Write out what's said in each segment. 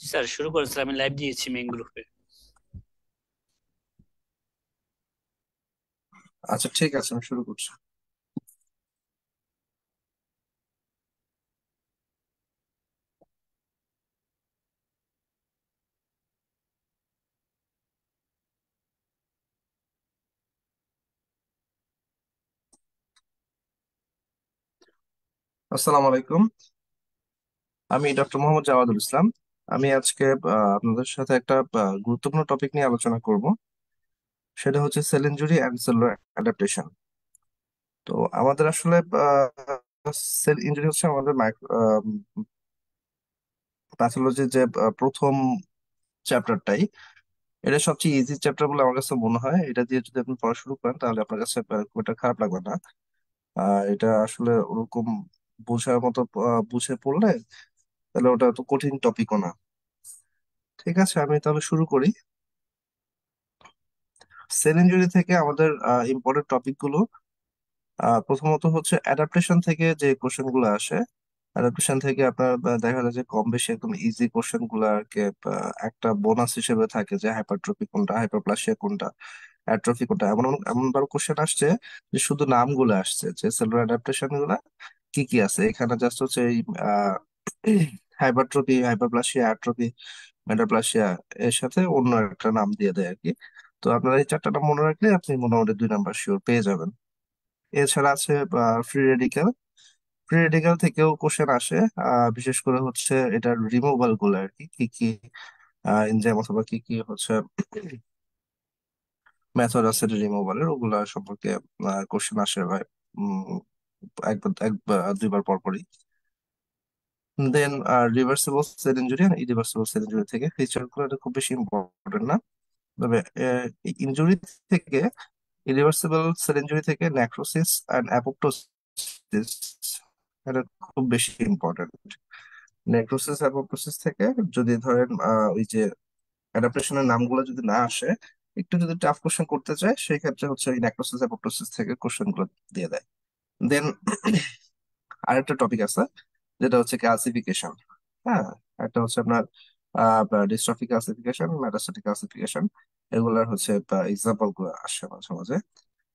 Sir শুরু করেছিলাম, আমি লাইভ দিয়েছি মেইন গ্রুপে। আচ্ছা, ঠিক আছে, আমি শুরু করছি। আসসালামু আলাইকুম। আমি ডক্টর মোহাম্মদ জাওয়াদুল ইসলাম। আমি আজকে আপনাদের সাথে একটা গুরুত্বপূর্ণ টপিক নিয়ে আলোচনা করব। সেটা হচ্ছে sell injury and cellular adaptation. তো আমাদের আসলে সেল ইনজুরি হচ্ছে আমাদের প্যাথোলজির যে প্রথম চ্যাপ্টারটাই, এটা সবচেয়ে ইজি চ্যাপ্টার বলে আমার কাছে মনে হয়। এটা দিয়ে যদি আপনি পড়া শুরু করেন তাহলে আপনার কাছে খুব একটা খারাপ লাগবে না। এটা আসলে ওরকম বোঝার মতো, বুঝে পড়লে তাহলে ওটা তো কঠিন টপিকও না। ঠিক আছে, আমি তাহলে শুরু করি। সেল ইনজুরি থেকে আমাদের ইম্পর্টেন্ট টপিক গুলো, প্রথমত হচ্ছে অ্যাডাপ্টেশন থেকে যে কোশ্চেন গুলো আসে। অ্যাডাপ্টেশন থেকে আপনার দেখা যায় যে কম বেশি একদম ইজি কোশ্চেন গুলাকে একটা বোনাস হিসেবে থাকে যে হাইপারট্রফি কোনটা, হাইপারপ্লাসিয়া কোনটা, অ্যাট্রফি কোনটা। এমন এমন এমন বার কোশ্চেন আসছে যে শুধু নামগুলো আসছে যে সেলুলার অ্যাডাপ্টেশন গুলা কি কি আছে। এখানে জাস্ট হচ্ছে এই হাইপারট্রফি, হাইপারপ্লাসিয়া, অ্যাট্রফি, মেটাপ্লাসিয়া এর সাথে অন্য একটা নাম দিয়ে দেয় আর কি। তো আপনারা এই চারটা নাম মনে রাখলে আপনি মোটামুটি 2 নাম্বার শিওর পেয়ে যাবেন। এছাড়া আছে ফ্রি রেডিক্যাল। ফ্রি রেডিক্যাল থেকেও কোশ্চেন আসে। বিশেষ করে হচ্ছে এটার রিমুভাল গুলো আর কি, কি কি এনজাইম অথবা কি কি হচ্ছে মেথড আছে রিমুভালের, ওগুলা সম্পর্কে কোশ্চেন আসে ভাই। উম, একবার 2বার পর পরই। দেন রিভার্সিবল সেল ইনজুরি আর ইরিভার্সিবল সেল ইনজুরি থেকে ফিচার গুলো এটা খুব বেশি ইম্পর্টেন্ট না। তবে ইনজুরি থেকে, ইরিভার্সিবল সেল ইনজুরি থেকে নেক্রোসিস এন্ড অ্যাপোপ্টোসিস এটা খুব বেশি ইম্পর্টেন্ট। নেক্রোসিস অ্যাপোপ্টোসিস থেকে যদি ধরেন ওই যে অ্যাডাপ্টেশনের নামগুলো যদি না আসে, একটু যদি টাফ কোশ্চেন করতে চায় সেই ক্ষেত্রে হচ্ছে ওই নেক্রোসিস অ্যাপোপ্টোসিস থেকে কোশ্চেন গুলো দিয়ে দেয়। দেন আরেকটা টপিক আছে যেটা হচ্ছে ক্লাসিফিকেশন। হ্যাঁ, একটা হচ্ছে আপনার ডিস্ট্রফি ক্লাসিফিকেশন, মেটাস্ট্যাটিক ক্লাসিফিকেশন। এগুলার হচ্ছে এক্সাম্পল গুলো আসে মাঝে মাঝে।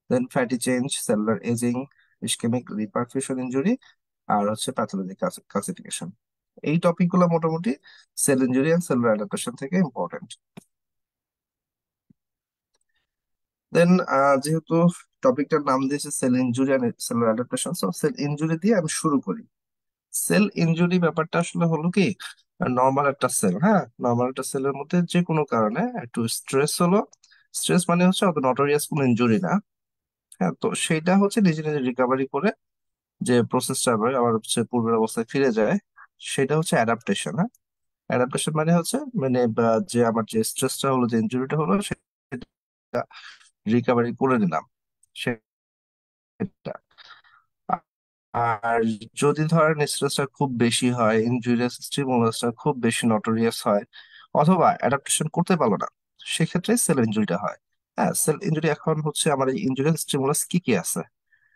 Then fatty change, cellular aging, ischemic reperfusion injury, আর হচ্ছে প্যাথোলজি ক্লাসিফিকেশন। এই টপিক গুলো মোটামুটি cell injury and cellular adaptation থেকে ইম্পর্টেন্ট। দেন যেহেতু টপিকটার নাম দিয়েছে cell injury and cellular adaptation, so cell injury দিয়ে আমি শুরু করি। সেল ইনজুরি ব্যাপারটা আসলে হলো কি, নর্মাল একটা সেল, হ্যাঁ, নর্মাল একটা সেলের মধ্যে যে কোনো কারণে একটু স্ট্রেস হলো। স্ট্রেস মানে হচ্ছে অত নটোরিয়াস কোনো ইনজুরি না। হ্যাঁ, তো সেটা হচ্ছে নিজে নিজে রিকভারি করে যে প্রসেসটা আবার হচ্ছে পূর্বের অবস্থায় ফিরে যায়, সেটা হচ্ছে অ্যাডাপ্টেশন। হ্যাঁ, অ্যাডাপ্টেশন মানে হচ্ছে মানে যে আমার যে স্ট্রেসটা হলো, যে ইনজুরিটা হলো, সেটা রিকভারি করে নিলাম, সেটা। আর যদি ধরেন স্ট্রেসটা খুব বেশি হয়, ইনজুরিয়াস স্টিমুলাসটা খুব বেশি নটোরিয়াস হয়, অথবা অ্যাডাপ্টেশন করতে পারলো না, সেক্ষেত্রে সেল ইনজুরিটা হয়। হ্যাঁ, সেল ইনজুরি এখন হচ্ছে আমার এই ইনজুরিয়াস স্টিমুলাস কি কি আছে।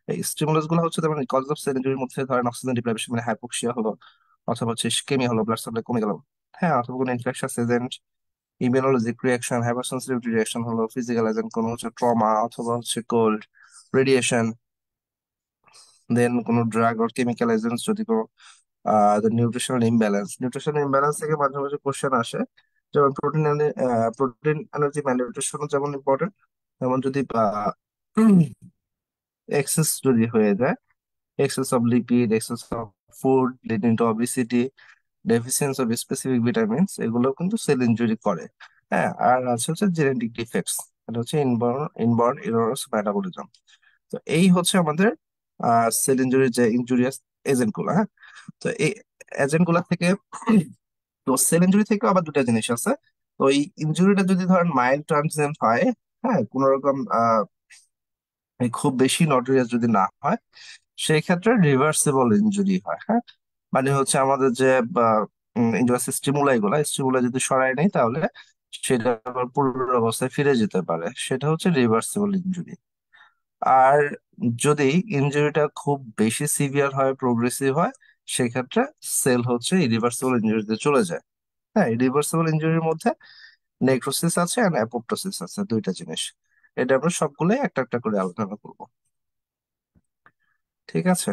এই স্টিমুলাস গুলো হচ্ছে যেমন কজ অফ সেল ইনজুরির মধ্যে ধরেন অক্সিজেন ডিপ্রাইভেশন মানে হাইপোক্সিয়া হলো, অথবা হচ্ছে ইসকেমিয়া হলো, ব্লাড সাপ্লাই কমে গেল। হ্যাঁ, অথবা কোনো infection agent, immunologic reaction, hypersensitivity reaction হলো, ফিজিক্যাল এজেন্ট কোনো হচ্ছে ট্রমা অথবা হচ্ছে কোল্ড, রেডিয়েশন। দেন কোনো ড্রাগ আর কেমিক্যাল এজেন্টস, যদি কোনো নিউট্রিশনাল ইমব্যালেন্স, নিউট্রিশনাল ইমব্যালেন্স থেকে মাঝে মাঝে কোশ্চেন আসে। যেমন প্রোটিন এনার্জি ম্যালিউট্রিশন যেমন ইম্পর্টেন্ট। যেমন যদি এক্সেস যদি হয়ে যায়, excess of lipid, excess of food leading to obesity, deficiency of specific vitamins, এগুলো কিন্তু সেল ইনজুরি করে। হ্যাঁ, আর আছে হচ্ছে জেনেটিক ডিফেক্টস, এটা হচ্ছে ইনবর্ন ইনবর্ন এররস মেটাবলিজম। তো এই হচ্ছে আমাদের সেল ইনজুরির যে ইনজুরিয়াস এজেন্ট গুলা। হ্যাঁ, তো এই এজেন্ট গুলা থেকে, তো সেল ইনজুরি থেকে আবার দুটা জিনিস আছে। তো এই ইনজুরিটা যদি ধরেন মাইল্ড ট্রানজিয়েন্ট হয়, হ্যাঁ, কোন রকম এই খুব বেশি নটোরিয়াস যদি না হয়, সেই ক্ষেত্রে রিভার্সিবল ইনজুরি হয়। হ্যাঁ, মানে হচ্ছে আমাদের যে ইনজুরিয়াস স্টিমুলাই যদি সরাই নেই তাহলে সেটা আবার পূর্বের অবস্থায় ফিরে যেতে পারে, সেটা হচ্ছে রিভার্সিবল ইনজুরি। আর যদি ইনজুরিটা খুব বেশি সিভিয়ার হয়, প্রোগ্রেসিভ হয়, সেক্ষেত্রে সেল হচ্ছে ইরিভার্সিবল ইনজুরিতে চলে যায়। হ্যাঁ, রিভার্সিবল ইনজুরির মধ্যে নেক্রোসিস আছে আর অ্যাপোপ্টোসিস আছে, দুইটা জিনিস। এটা আমরা সবগুলোই একটা একটা করে আলোচনা করব। ঠিক আছে।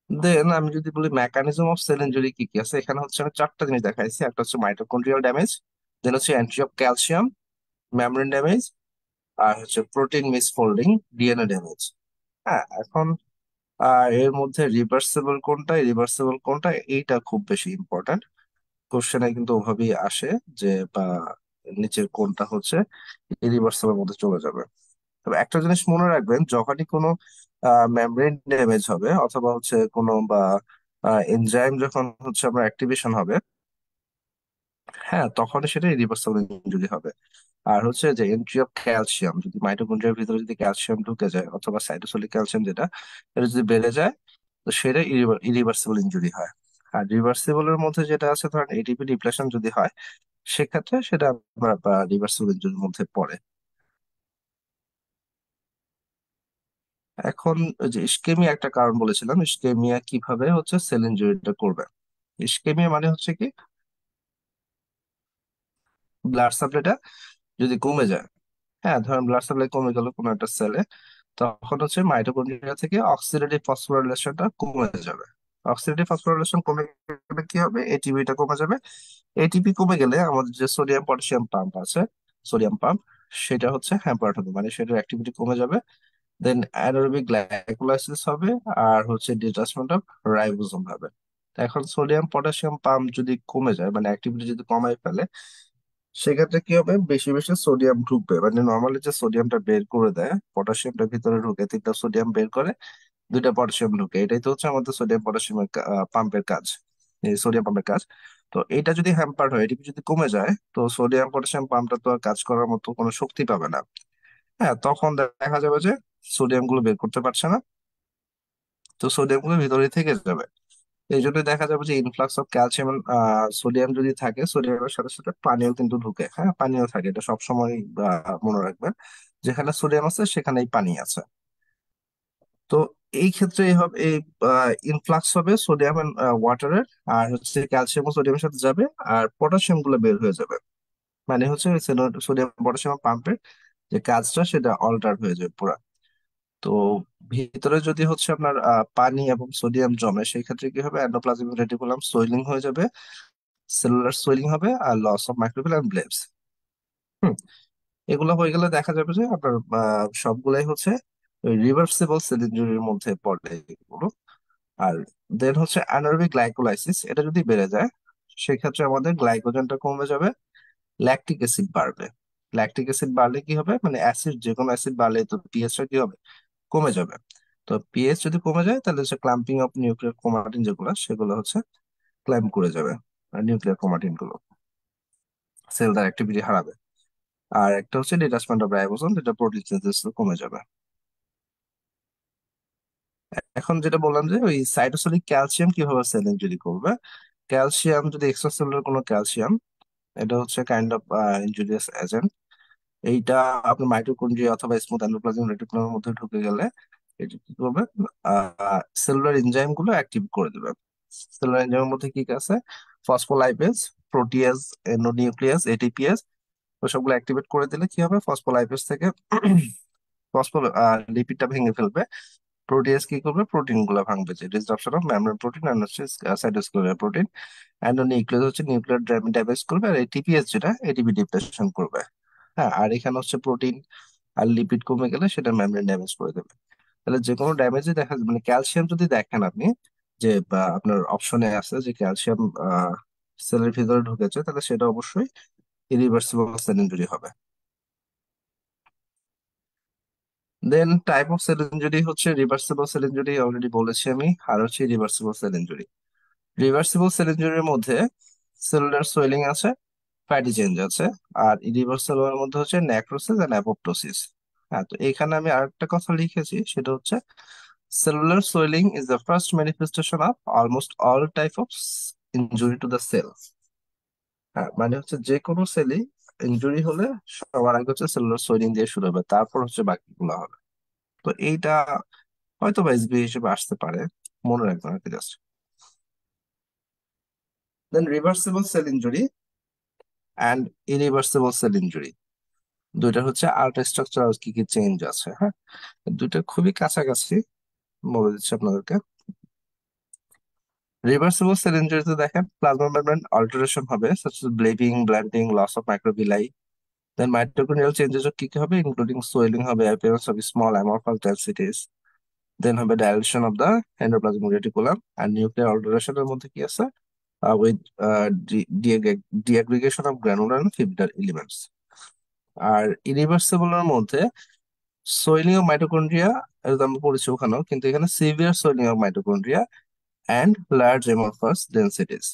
দেন আমি যদি বলি মেকানিজম অফ সেল ইনজুরি কি কি আছে, এখানে হচ্ছে আমি চারটা জিনিস দেখাইছি। একটা হচ্ছে মাইটোকন্ড্রিয়াল ড্যামেজ, দেন হচ্ছে entry of calcium, membrane damage, আর হচ্ছে প্রোটিন মিসফোল্ডিং, ডিএনএ ড্যামেজ। হ্যাঁ, এখন এর মধ্যে রিভার্সিবল কোনটা, রিভার্সিবল কোনটা, এইটা খুব বেশি ইম্পর্ট্যান্ট। কোশ্চেনে কিন্তু ওভাবেই আসে যে বা নিচের কোনটা হচ্ছে ইরিভার্সিবল মধ্যে চলে যাবে। তবে একটা জিনিস মনে রাখবেন, যখনই কোনো মেমব্রেন ড্যামেজ হবে অথবা হচ্ছে কোনো বা এনজাইম যখন হচ্ছে আপনার অ্যাক্টিভেশন হবে, হ্যাঁ, তখন সেটা ইরিভার্সিবল ইনজুরি হবে। আর হচ্ছে যে এন্ট্রি অফ ক্যালসিয়াম, যদি মাইটোকন্ড্রিয়ার ভিতরে যদি ক্যালসিয়াম ঢুকে যায় অথবা সাইটোসোলিক ক্যালসিয়াম যেটা, এটা যদি বেড়ে যায়, তো সেটা ইরিভার্সিবল ইনজুরি হয়। আর রিভার্সিবল এর মধ্যে যেটা আছে, ধরেন এটিপি ডিপ্লেশন যদি হয়, সেক্ষেত্রে সেটা রিভার্সিবল ইনজুরির মধ্যে পড়ে। এখন ওই যে ইসকেমিয়া একটা কারণ বলেছিলাম, ইসকেমিয়া কিভাবে হচ্ছে সেল ইনজুরিটা করবে। ইসকেমিয়া মানে হচ্ছে কি, ব্লাড সাপ্লাইটা যদি কমে যায়, হ্যাঁ, ধরেন ব্লাড সাপ্লাই কমে গেল কোনো একটা সেলে, তখন হচ্ছে মাইটোকন্ড্রিয়া থেকে অক্সিডেটিভ ফসফোরাইলেশনটা কমে যাবে। অক্সিডেটিভ ফসফোরাইলেশন কমে গেলে কি হবে, এটিপিটা কমে যাবে। এটিপি কমে গেলে আমাদের যে সোডিয়াম পটাশিয়াম পাম্প আছে, সোডিয়াম পাম্প, সেটা হচ্ছে হ্যাম্পার্ড হবে, মানে সেটার অ্যাক্টিভিটি কমে যাবে। দেন অ্যানারোবিক গ্লাইকোলাইসিস হবে, আর হচ্ছে ডিটাচমেন্ট অফ রাইবোজোম হবে। তো এখন সোডিয়াম পটাশিয়াম পাম্প যদি কমে যায়, মানে অ্যাক্টিভিটি যদি কমায় ফেলে, সেক্ষেত্রে কি হবে, বেশি বেশি সোডিয়াম ঢুকবে। মানে নর্মালি যে সোডিয়ামটা বের করে দেয়, পটাশিয়ামটা ভিতরে ঢুকে, তিনটা সোডিয়াম বের করে, দুইটা পটাশিয়াম ঢুকে, এটাই তো হচ্ছে আমাদের সোডিয়াম পটাশিয়ামের পাম্পের কাজ, এই সোডিয়াম পাম্পের কাজ। তো এটা যদি হ্যাম্পার্ড হয়, এটি যদি কমে যায়, তো সোডিয়াম পটাশিয়াম পাম্পটা তো আর কাজ করার মতো কোনো শক্তি পাবে না। হ্যাঁ, তখন দেখা যাবে যে সোডিয়াম গুলো বের করতে পারছে না, তো সোডিয়াম গুলো ভিতরে থেকে যাবে। এই জন্য দেখা যাবে যে ইনফ্লাক্স অফ ক্যালসিয়াম, সোডিয়াম যদি থাকে, সোডিয়ামের সাথে সাথে পানিও কিন্তু ঢুকে। হ্যাঁ, পানিও থাকে, এটা সবসময় মনে রাখবেন, যেখানে সোডিয়াম আছে সেখানেই পানি আছে। তো এই ক্ষেত্রে এই হবে, এই ইনফ্লাক্স হবে সোডিয়াম এন্ড ওয়াটারের, আর হচ্ছে ক্যালসিয়াম ও সোডিয়ামের সাথে যাবে, আর পটাশিয়াম গুলো বের হয়ে যাবে। মানে হচ্ছে সোডিয়াম পটাশিয়াম পাম্পের যে কাজটা, সেটা অল্টার হয়ে যাবে পুরা। তো ভিতরে যদি হচ্ছে আপনার পানি এবং সোডিয়াম জমে, সেই ক্ষেত্রে কি হবে, এন্ডোপ্লাজমিক রেটিকুলাম সোয়েলিং হয়ে যাবে, সেলুলার সোয়েলিং হবে, আর লস অফ মাইক্রোবিয়াল এন্ড ব্লেবস। হুম, এগুলো হয়ে গেলে দেখা যাবে যে আপনার সবগুলাই হচ্ছে রিভার্সিবল সেল ইনজুরির মধ্যে পড়ে এগুলো। আর দেন হচ্ছে অ্যানারোবিক গ্লাইকোলাইসিস, এটা যদি বেড়ে যায়, সেক্ষেত্রে আমাদের গ্লাইকোজেনটা কমে যাবে, ল্যাকটিক অ্যাসিড বাড়বে। ল্যাকটিক অ্যাসিড বাড়লে কি হবে, মানে অ্যাসিড, যে কোনো অ্যাসিড বাড়লে তো পিএইচটা কি হবে, কমে যাবে। তো পিএইচ যদি কমে যায়, তাহলে হচ্ছে ক্লাম্পিং অফ নিউক্লিয়ার ক্রোমাটিন যেগুলো, সেগুলো হচ্ছে ক্ল্যাম্প করে যাবে, নিউক্লিয়ার ক্রোমাটিন গুলো, সেল তার অ্যাক্টিভিটি হারাবে। আর একটা হচ্ছে ডিটাচমেন্ট অফ রাইবোসোম, যেটা প্রোটিন সিনথেসিস কমে যাবে। এখন যেটা বললাম যে ওই সাইটোসোলিক ক্যালসিয়াম কিভাবে সেল ইনজুরি করবে। ক্যালসিয়াম যদি এক্সট্রাসেলুলার কোনো ক্যালসিয়াম, এটা হচ্ছে কাইন্ড অফ ইনজুরিয়াস এজেন্ট। এইটা আপনার মাইটোকন্ড্রিয়া অথবা স্মুথ এন্ডোপ্লাজমিক রেটিকুলামের মধ্যে ঢুকে গেলে, এটা কি করবে, সেলুলার এনজাইম গুলো অ্যাক্টিভ করে দেবে। সেলুলার এনজাইমের মধ্যে কি কি আছে, ফসফোলাইপেজ, প্রোটিয়াজ, এন্ডোনিউক্লিয়াস, এটিপিএস, তো সবগুলো অ্যাক্টিভেট করে দিলে কি হবে, ফসফোলাইপেজ থেকে ফসফো লিপিডটা ভেঙে ফেলবে। প্রোটিয়াস কি করবে, প্রোটিন গুলো ভাঙবে, যে disruption of membrane protein and হচ্ছে সাইটোস্কেলেটাল প্রোটিন। এন্ডোনিউক্লিয়াস হচ্ছে নিউক্লিয়ার ড্যামেজ করবে, আর এটিপিএস যেটা, এটিপি ডিপ্রেশন করবে। হ্যাঁ, আর এখানে হচ্ছে প্রোটিন আর লিপিড কমে গেলে সেটা মেমব্রেন ড্যামেজ করে দেবে। তাহলে যে কোনো ড্যামেজে দেখা যায়, মানে ক্যালসিয়াম যদি দেখেন আপনি, যে বা আপনার অপশনে আছে যে ক্যালসিয়াম সেলের ভিতরে ঢুকেছে, তাহলে সেটা অবশ্যই ইরিভার্সিবল সেল ইনজুরি হবে। Then type of cell injury হচ্ছে রিভার্সিবল সেল ইনজুরি, অলরেডি বলেছি আমি, আর হচ্ছে reversible cell injury. Reversible cell ইনজুরির মধ্যে সেলুলার সোয়েলিং আছে, ফ্যাটি চেঞ্জ আছে, আর ইরিভার্সিবল এর মধ্যে হচ্ছে নেক্রোসিস এন্ড অ্যাপোপ্টোসিস। হ্যাঁ, তো এখানে আমি আরেকটা কথা লিখেছি, সেটা হচ্ছে cellular swelling is the first manifestation of almost all type of injury to the cell. হ্যাঁ, মানে হচ্ছে যে কোনো সেলই ইনজুরি হলে সবার আগে হচ্ছে সেলুলার সোয়েলিং দিয়ে শুরু হবে, তারপর হচ্ছে বাকিগুলো হবে। তো এইটা হয়তো বা এসবি হিসেবে আসতে পারে, মনে রাখবেন আর কি, just. Then reversible cell injury and irreversible cell injury, দুইটা হচ্ছে আর্ট স্ট্রাকচারাল কি কি চেঞ্জ আছে, হ্যাঁ, দুইটা খুবই কাছাকাছি, বলে দিচ্ছি আপনাদেরকে। রিভার্সিবল সেল ইনজুরিতে দেখেন প্লাজমা মেমব্রেন অল্টারেশন হবে, such as blebbing, blunting, loss of microvilli. Then mitochondrial changes কি কি হবে, ইনক্লুডিং সোয়েলিং হবে, appearance of small amorphous densities. Then হবে dilation of the endoplasmic reticulum. আর নিউক্লিয়ার অল্টারেশনের মধ্যে কি আছে, with disaggregation of granular and fibrillar elements. আর ইরিভার্সিবলের মধ্যে সোয়েলিং অফ মাইটোকন্ড্রিয়া, এটা তো আমরা পড়েছি ওখানেও, কিন্তু এখানে severe swelling of mitochondria and large amorphous densities.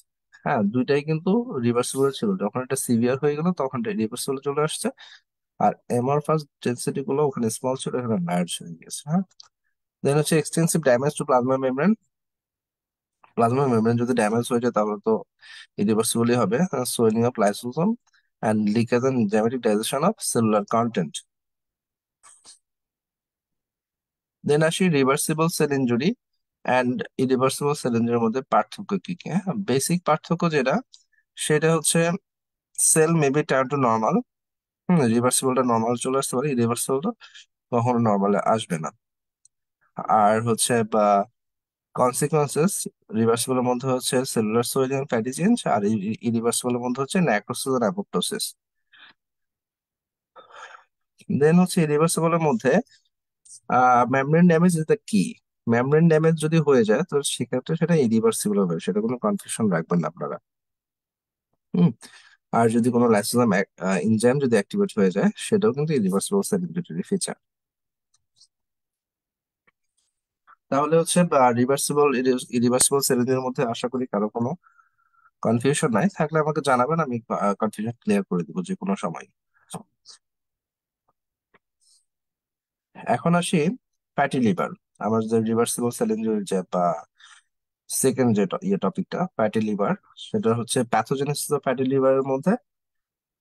হ্যাঁ, দুইটাই কিন্তু রিভার্সিবল ছিল, যখন এটা সিভিয়ার হয়ে গেল তখন এটা রিভার্সিবল চলে আসছে। আর এমরফাস ডেনসিটি গুলো ওখানে স্মল ছিল, এখানে লার্জ হয়ে গেছে, হ্যাঁ। দেন হচ্ছে extensive damage to plasma membrane. Plasma membrane যদি ড্যামেজ হয়ে যায় তাহলে তো ইরিভার্সিবলই হবে। Swelling of lysosome and leakage and enzymatic digestion of cellular content. Then আসি reversible cell injury and irreversible cell ইনজুরির মধ্যে পার্থক্য কি কি, হ্যাঁ। বেসিক পার্থক্য যেটা, সেটা হচ্ছে cell maybe turn to normal. রিভার্সিবলটা নর্মাল চলে আসতে পারে, ইরিভার্সিবলটা কখনো নর্মালে আসবে না। আর হচ্ছে বা কনসিকুয়েন্সেস, রিভার্সিবলের মধ্যে হচ্ছে সেলুলার সোয়েলিং ফ্যাটি চেঞ্জ, আর ইরিভার্সিবলের মধ্যে হচ্ছে ন্যাক্রোসিস আর অ্যাপোপ্টোসিস। দেন হচ্ছে ইরিভার্সিবলের মধ্যে মেমব্রেন ড্যামেজ ইজ দ্য কি। মেমব্রেন ড্যামেজ যদি হয়ে যায় তো সেক্ষেত্রে সেটা ইরিভার্সিবল হবে, সেটা কোনো কনফিউশন রাখবেন না আপনারা। হুম। আর যদি কোনো লাইসোজাম এনজাইম যদি অ্যাক্টিভেট হয়ে যায় সেটাও কিন্তু ইরিভার্সিবল সেল ইনজুরি ফিচার। তাহলে হচ্ছে রিভার্সিবল ইরিভার্সিবল সেল ইনজুরির মধ্যে আশা করি কারো কোনো কনফিউশন নাই, থাকলে আমাকে জানাবেন, আমি কনফিউশন ক্লিয়ার করে দিব যে কোনো সময়। এখন আসি ফ্যাটি লিভার। আমার যে রিভার্সিবল সেল ইনজুরি যে বা সেকেন্ড যে টপিকটা ফ্যাটি লিভার, সেটা হচ্ছে প্যাথোজেনেসিস অফ ফ্যাটি লিভারের মধ্যে।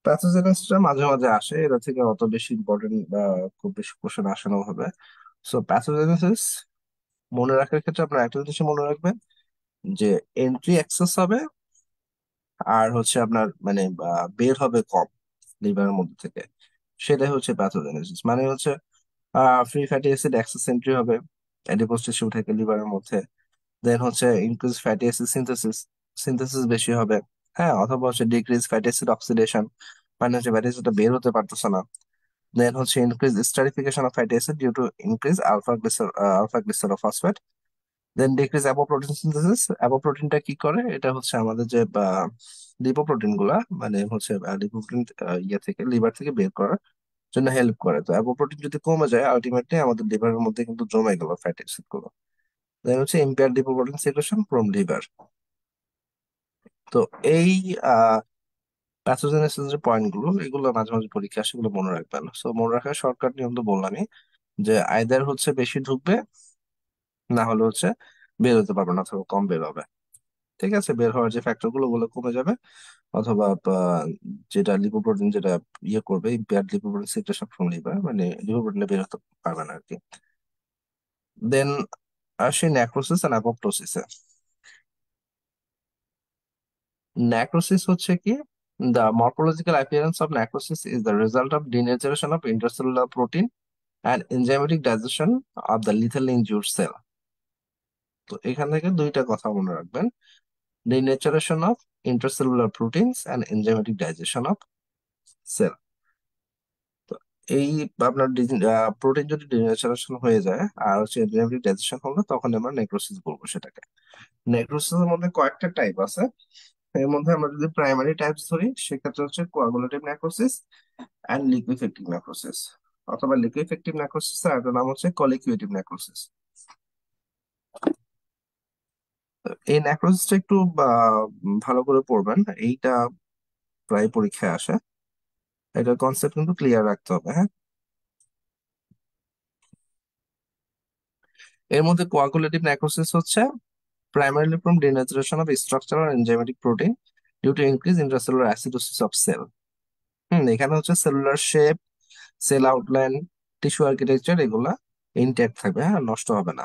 প্যাথোজেনেসিসটা মাঝে মাঝে আসে, এটা থেকে অত বেশি ইম্পর্টেন্ট বা খুব বেশি কোশ্চেন আসে না হবে। সো প্যাথোজেনেসিস মনে রাখার ক্ষেত্রে আপনার একটা জিনিস মনে রাখবেন, যে এন্ট্রি অ্যাক্সেস হবে, আর হচ্ছে আপনার মানে বের হবে কম লিভারের মধ্যে থেকে, সেটাই হচ্ছে প্যাথোজেনেসিস। মানে হচ্ছে free fatty acid access entry হবে অ্যাডিপোজ টিস্যু থেকে লিভারের মধ্যে। দেন হচ্ছে increase fatty acid synthesis, synthesis বেশি হবে, হ্যাঁ। অথবা হচ্ছে ডিক্রিজ ফ্যাটি অ্যাসিড অক্সিডেশন, মানে হচ্ছে ফ্যাটি অ্যাসিডটা বের হতে পারতেছে না। দেন হচ্ছে increase esterification of fatty acid due to increase alpha glycerophosphate. Then decrease apoprotein synthesis. অ্যাপোপ্রোটিনটা কি করে, এটা হচ্ছে আমাদের যে লিপোপ্রোটিন গুলা, মানে হচ্ছে লিপোপ্রোটিন ইয়ে থেকে লিভার থেকে বের করার জন্য হেল্প করে। তো অ্যাপোপ্রোটিন যদি কমে যায় আলটিমেটলি আমাদের লিভারের মধ্যে কিন্তু জমে গেল ফ্যাটি অ্যাসিড গুলো। দেন হচ্ছে impaired lipoprotein secretion from liver. তো এই প্যাথোজেনেসিস যে পয়েন্ট গুলো, এগুলো মাঝে মাঝে পরীক্ষা আসে, এগুলো মনে রাখবেন। সো মনে রাখার শর্টকাট নিয়ম তো বললামই, যে আইদার হচ্ছে বেশি ঢুকবে, না হলে হচ্ছে বের হতে পারবে না, অথবা কম বের হবে। ঠিক আছে, বের হওয়ার যে ফ্যাক্টর গুলো ওগুলো কমে যাবে, অথবা যেটা লিপোপ্রোটিন যেটা ইয়ে করবে, impaired lipoprotein secretion from liver, মানে লিপোপ্রোটিন বের হতে পারবে না আর কি। দেন আসে ন্যাক্রোসিস এন্ড অ্যাপোপ্টোসিসে। ন্যাক্রোসিস হচ্ছে কি, the morphological appearance of necrosis is the result of denaturation of intracellular protein and enzymatic digestion of the lethally injured cell. তো এখান থেকে দুইটা কথা মনে রাখবেন, denaturation of intracellular proteins and enzymatic digestion of cell। তো এই আপনার প্রোটিন যদি ডিনেচারেশন হয়ে যায় আর হচ্ছে এনজাইমেটিক ডাইজেশন হলে তখন আমরা নেক্রোসিস বলবো সেটাকে। নেক্রোসিসের মধ্যে কয়েকটা টাইপ আছে, এর মধ্যে আমরা যদি প্রাইমারি টাইপস ধরি সেক্ষেত্রে হচ্ছে coagulative necrosis and liquefactive necrosis, অথবা লিকুইফেক্টিভ নেক্রোসিস এর একটা নাম হচ্ছে কলিকিউটিভ নেক্রোসিস। এই নেক্রোসিসটা একটু ভালো করে পড়বেন, এইটা প্রায় পরীক্ষায় আসে, এটার কনসেপ্ট কিন্তু ক্লিয়ার রাখতে হবে, হ্যাঁ। এর মধ্যে কোয়াগুলেটিভ নেক্রোসিস হচ্ছে primarily from denaturation of structural and enzymatic protein due to increased intracellular acidosis of cell। এখানে হচ্ছে cellular shape, cell outline, tissue architecture এগুলা ইনট্যাক্ট থাকবে, হ্যাঁ, নষ্ট হবে না।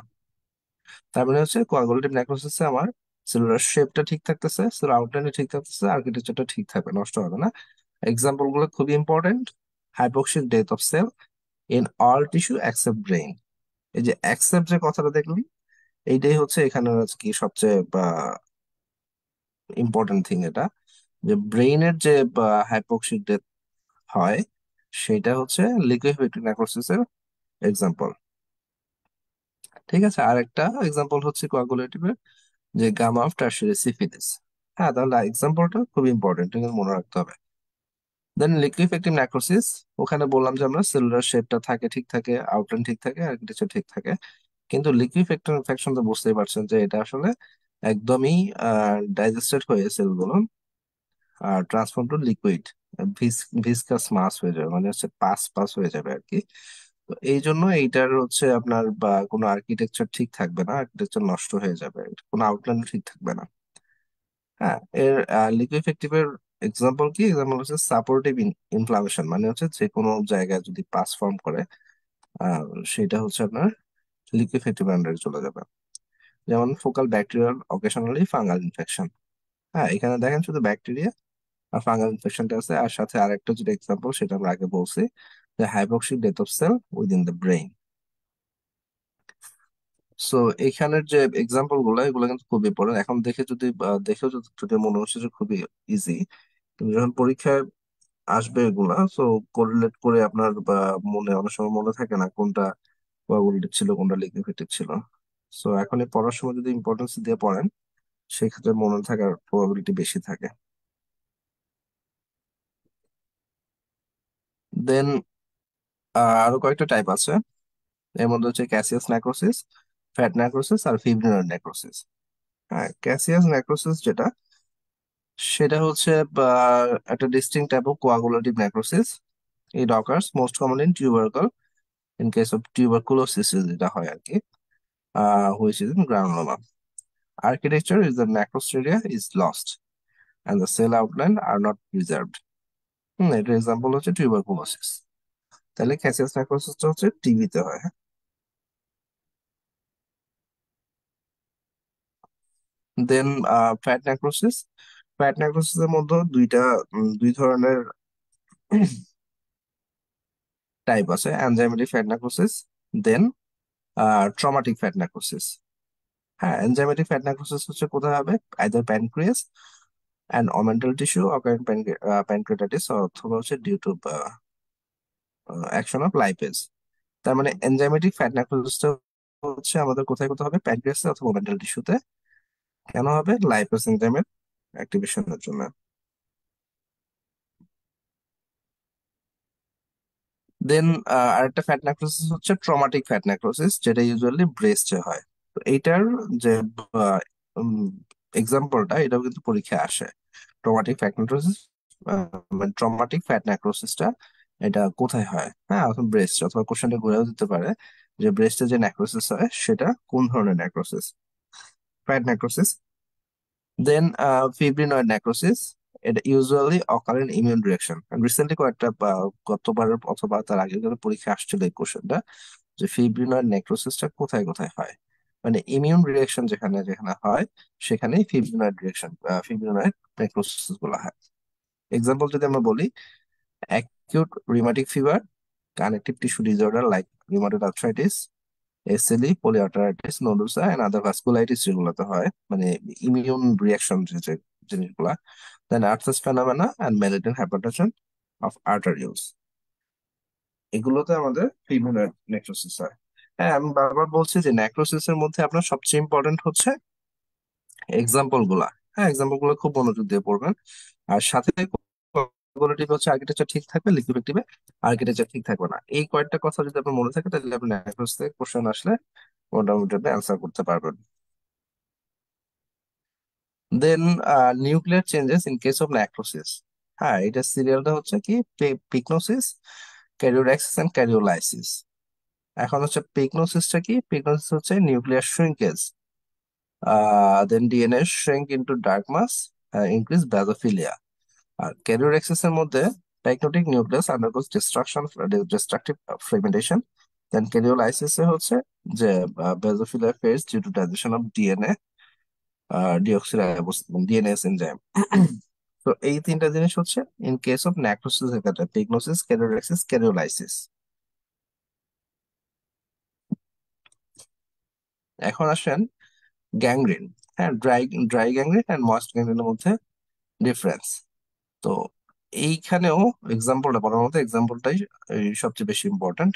তার মানে হচ্ছে কোয়াগুলেটিভ নেক্রোসিসে আমার সেলুলার শেপটা ঠিক থাকতেছে, সেলুলার আউটলাইনটা ঠিক থাকতেছে, আর্কিটেকচারটা ঠিক থাকবে, নষ্ট হবে না। এক্সাম্পল গুলো খুবই important. Hypoxic death of cell in all tissue accept brain. এই যে অ্যাকসেপ্ট যে কথাটা দেখলি, এইটাই হচ্ছে এখানে হচ্ছে কি সবচেয়ে ইম্পর্টেন্ট থিং এটা, যে ব্রেইনের যে হাইপোক্সিক ডেথ হয় সেটা হচ্ছে লিকুইফেক্টিভ নেক্রোসিসের এক্সাম্পল। ঠিক আছে, আর একটা এক্সাম্পল হচ্ছে কোয়াগুলেটিভের, যে গামা অফ টার্সিয়ারি সিফিলিস। হ্যাঁ, তাহলে এক্সাম্পলটা খুব ইম্পর্টেন্ট, কিন্তু মনে রাখতে হবে। দেন লিকুইফেক্টিভ নেক্রোসিস, ওখানে বললাম যে আমরা সেলুলার শেপটা থাকে ঠিক থাকে, আউটলাইন ঠিক থাকে, আর্কিটেকচার ঠিক থাকে। কিন্তু লিকুইফেক্টিভ ইনফেকশন তো বুঝতেই পারছেন যে এটা আসলে একদমই ডাইজেস্টেড হয়ে সেলগুলো ট্রান্সফর্ম টু লিকুইড, ভিসকাস মাস হয়ে যাবে, মানে হচ্ছে পাস পাস হয়ে যাবে আর কি। তো এই জন্য এইটার হচ্ছে আপনার বা কোনো আর্কিটেকচার ঠিক থাকবে না, আর্কিটেকচার নষ্ট হয়ে যাবে, কোনো আউটলাইন ঠিক থাকবে না। হ্যাঁ, এর লিকুইফেক্টিভের এক্সাম্পল কি? এক্সাম্পল হচ্ছে সাপোর্টিভ ইনফ্লামেশন, মানে হচ্ছে যে কোনো জায়গায় যদি পাস ফর্ম করে আহ, সেটা হচ্ছে আপনার লিকুইফেক্টিভ আন্ডারে চলে যাবে। যেমন focal bacterial occasionally fungal infection. হ্যাঁ, এখানে দেখেন শুধু ব্যাকটেরিয়া আর ফাঙ্গাল ইনফেকশনটা আছে, আর সাথে আরেকটা যেটা এক্সাম্পল সেটা আমরা আগে বলছি, যে hypoxic death of cell within the brain. So এখানের যে এক্সাম্পল গুলো এগুলো কিন্তু খুবই ইম্পর্টেন্ট। এখন দেখে যদি দেখেও যদি মনে হচ্ছে যে খুবই ইজি, কিন্তু যখন পরীক্ষায় আসবে এগুলা, সো কোরিলেট করে আপনার বা মনে অনেক সময় মনে থাকে না কোনটা কোয়াগুলেটিভ ছিল কোনটা লিকুইফেক্টিভ ছিল। সো এখন এই পড়ার সময় যদি ইম্পর্টেন্স দিয়ে পড়েন, সেক্ষেত্রে মনে থাকার প্রবাবিলিটি বেশি থাকে। দেন আরো কয়েকটা টাইপ আছে। এর মধ্যে হচ্ছে ক্যাসিয়াস নেক্রোসিস, ফ্যাট নেক্রোসিস আর ফিব্রিনার নেক্রোসিস। হ্যাঁ, ক্যাসিয়াস নেক্রোসিস যেটা, সেটা হচ্ছে একটা distinct type of coagulative necrosis. It occurs most common in tubercle, in case of tuberculosis যেটা হয় আর কি, which is in granuloma. Architecture is the necrosteria is lost and the cell outline are not preserved. এটার example হচ্ছে tuberculosis. তাহলে caseous নেক্রোসিসটা হচ্ছে টিবিতে হয়। Then fat necrosis. ফ্যাট নেক্রোসিসের মধ্যে দুই ধরনের টাইপ আছে, enzymatic fat necrosis, then traumatic fat necrosis. হ্যাঁ, এনজাইমেটিক ফ্যাট নেক্রোসিস হচ্ছে কোথায় হবে? Either pancreas and omental tissue occurring pancreatitis, অথবা হচ্ছে due to action of lipase. তার মানে এনজাইমেটিক ফ্যাট নেক্রোসিসটা হচ্ছে আমাদের কোথায় কোথায় হবে? প্যানক্রিয়াসে অথবা মেন্টাল টিস্যুতে। কেন হবে? লাইপেজ এনজাইমের অ্যাক্টিভেশনের জন্য। দেন আরেকটা ফ্যাট নেক্রোসিস হচ্ছে ট্রমাটিক ফ্যাট নেক্রোসিস, যেটা ইউজুয়ালি ব্রেস্টে হয়। তো এইটার যে এক্সাম্পলটা, এটাও কিন্তু পরীক্ষায় আসে। ট্রমাটিক ফ্যাট নেক্রোসিস, মানে ট্রমাটিক ফ্যাট নেক্রোসিসটা এটা কোথায় হয়? হ্যাঁ, এখন ব্রেস্ট, অথবা কোশ্চেনটা ঘুরেও দিতে পারে যে ব্রেস্টে যে নেক্রোসিস হয় সেটা কোন ধরনের নেক্রোসিস? Fat necrosis. Then fibrinoid necrosis, এটা usually occurrent immune reaction. Recently কয়েকটা গতবারের অথবা তার আগের কোনো পরীক্ষা আসছিল এই কোশ্চেনটা, যে ফিব্রিনয়েড নেক্রোসিসটা কোথায় কোথায় হয়, মানে ইমিউন রিয়াকশন যেখানে যেখানে হয় সেখানেই ফিব্রিনয়েড রিয়াকশন, ফিব্রিনয়েড নেক্রোসিস গুলো হয়। এক্সাম্পল যদি আমরা বলি, acute rheumatic fever, connective tissue disorder like rheumatoid arthritis, SLE, polyarteritis nodosa and other vasculitis, যেগুলোতে হয় মানে ইমিউন রিয়াকশন যে জিনিসগুলা। Then Arthus phenomena and malignant hypertension of arterioles, এগুলোতে আমাদের ফিব্রিনয়েড নেক্রোসিস হয়। হ্যাঁ, আমি বারবার বলছি যে নেক্রোসিস এর মধ্যে আপনার সবচেয়ে ইম্পর্টেন্ট হচ্ছে এক্সাম্পল গুলা। হ্যাঁ, এক্সাম্পল গুলো খুব মনোযোগ দিয়ে পড়বেন। আর সাথে কোয়ালিটি হচ্ছে আর্কিটেকচার ঠিক থাকবে, লিকুইডিটিভে আর্কিটেকচার ঠিক থাকবে না। এই কয়েকটা কথা যদি আপনার মনে থাকে, তাহলে আপনি নেক্রোসিস থেকে কোশ্চেন আসলে মোটামুটি আপনি অ্যান্সার করতে পারবেন। Then nuclear changes in case of necrosis. হ্যাঁ, এটা সিরিয়ালটা হচ্ছে কি, পিকনোসিস, ক্যারিওডাইসিস এন্ড ক্যারিওলাইসিস। এখন হচ্ছে পিকনোসিসটা কি? পিকনোসিস হচ্ছে নিউক্লিয়ার শ্রিঙ্কেজ, দেন ডিএনএ শ্রিঙ্ক ইনটু ডার্ক মাস, ইনক্রিজ ব্যাসোফিলিয়া। আর ক্যারিওডাইসিস এর মধ্যে টাইকনোটিক নিউক্লিয়াস আন্ডারগোস ডিস্ট্রাকটিভ ফ্রেগমেন্টেশন। দেন ক্যারিওলাইসিস এ হচ্ছে যে basophilia phase due to digestion of DNA, deoxyribose DNase enzyme. তো এই তিনটা জিনিস হচ্ছে ইন কেস অফ ন্যাক্রোসিস এর ক্ষেত্রে পিগনোসিস, ক্যারিওলাইসিস, ক্যারিওলাইসিস। এখন আসেন গ্যাংগ্রিন। হ্যাঁ, dry dry gangrene and moist গ্যাংগ্রিনের মধ্যে ডিফারেন্স। তো এইখানেও এক্সাম্পলটা বলার মতো এক্সাম্পলটাই সবচেয়ে বেশি ইম্পর্ট্যান্ট।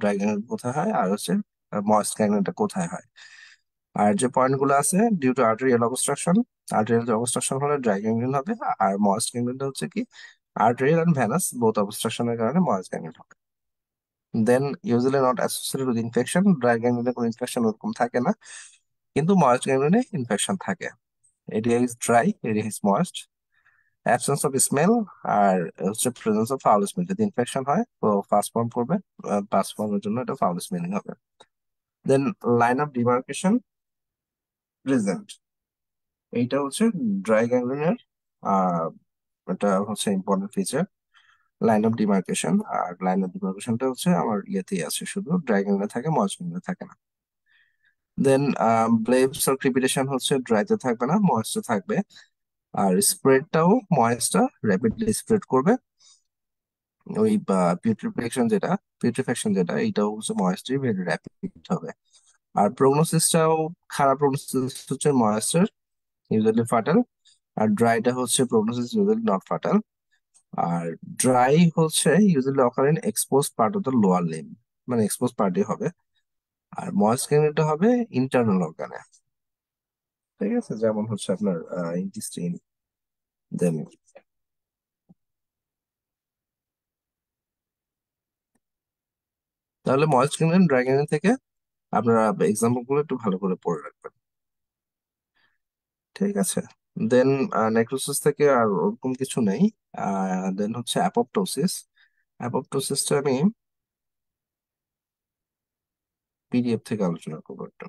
ড্রাই গ্যাংগ্রিন কোথায় হয় আর হচ্ছে ময়েস্ট গ্যাংগ্রিনটা কোথায় হয়। আর যে পয়েন্ট গুলো আছে, due to arterial obstruction, arterial obstruction হলে ড্রাই গ্যাংগ্রিন হবে। আর ময়েস্ট গ্যাংগ্রিনটা হচ্ছে কি আর্টেরিয়াল এন্ড ভেনাস বোথ অবস্ট্রাকশনের কারণে ময়েস্ট গ্যাংগ্রিন হবে। Then usually not associated with infection, dry গ্যাংগ্রিনে কোনো ইনফেকশন ওরকম থাকে না, কিন্তু ময়েস্ট গ্যাংগ্রিনে ইনফেকশন থাকে। Area is dry, area is moist, absence of smell, আর হচ্ছে প্রেজেন্স অফ ফাউল স্মেল। যদি ইনফেকশন হয় তো ফাস্ট ফর্ম করবে, ফাস্ট ফর্মের জন্য এটা ফাউল স্মেলিং হবে। Then line of demarcation present, এইটা হচ্ছে ড্রাই গ্যাংগ্রিনের এটা হচ্ছে important feature, line of demarcation. আর লাইন অফ ডিমার্কেশনটা হচ্ছে আমার ইয়েতেই আছে, শুধু ড্রাই গ্যাংগ্রিনে থাকে, ময়েস্ট গ্যাংগ্রিনে থাকে না। দেন ব্লেবস অর ক্রিপিটেশন হচ্ছে ড্রাইতে থাকবে না, ময়েস্টে থাকবে। আর স্প্রেডটাও ময়েস্টটা র্যাপিডলি স্প্রেড করবে। ওই পিউট্রিফ্যাকশন যেটা এটাও হচ্ছে ময়েস্ট্রি ভেরি র্যাপিড হবে। আর প্রগনোসিসটাও খারাপ, প্রগনোসিস হচ্ছে ময়েস্টার ইউজুয়ালি ফার্টাল, আর ড্রাইটা হচ্ছে প্রগনোসিস ইউজুয়ালি নট ফার্টাল। আর ড্রাই হচ্ছে usually occur in expose part of the lower limb, মানে এক্সপোজ পার্টই হবে। আর ময়েস্ট ক্যানেলটা হবে ইন্টারনাল অর্গানে, ঠিক আছে, যেমন হচ্ছে আপনার ইন্টেস্টাইন। দেন তাহলে ময়েস্ট ক্যানেল ড্রাই ক্যানেল থেকে আপনারা এক্সাম্পল গুলো একটু ভালো করে পড়ে রাখবেন, ঠিক আছে। দেন নেক্রোসিস থেকে আর ওরকম কিছু নেই। দেন হচ্ছে অ্যাপোপ্টোসিস। অ্যাপোপ্টোসিসটা আমি পিডিএফ থেকে আলোচনা করবো একটু।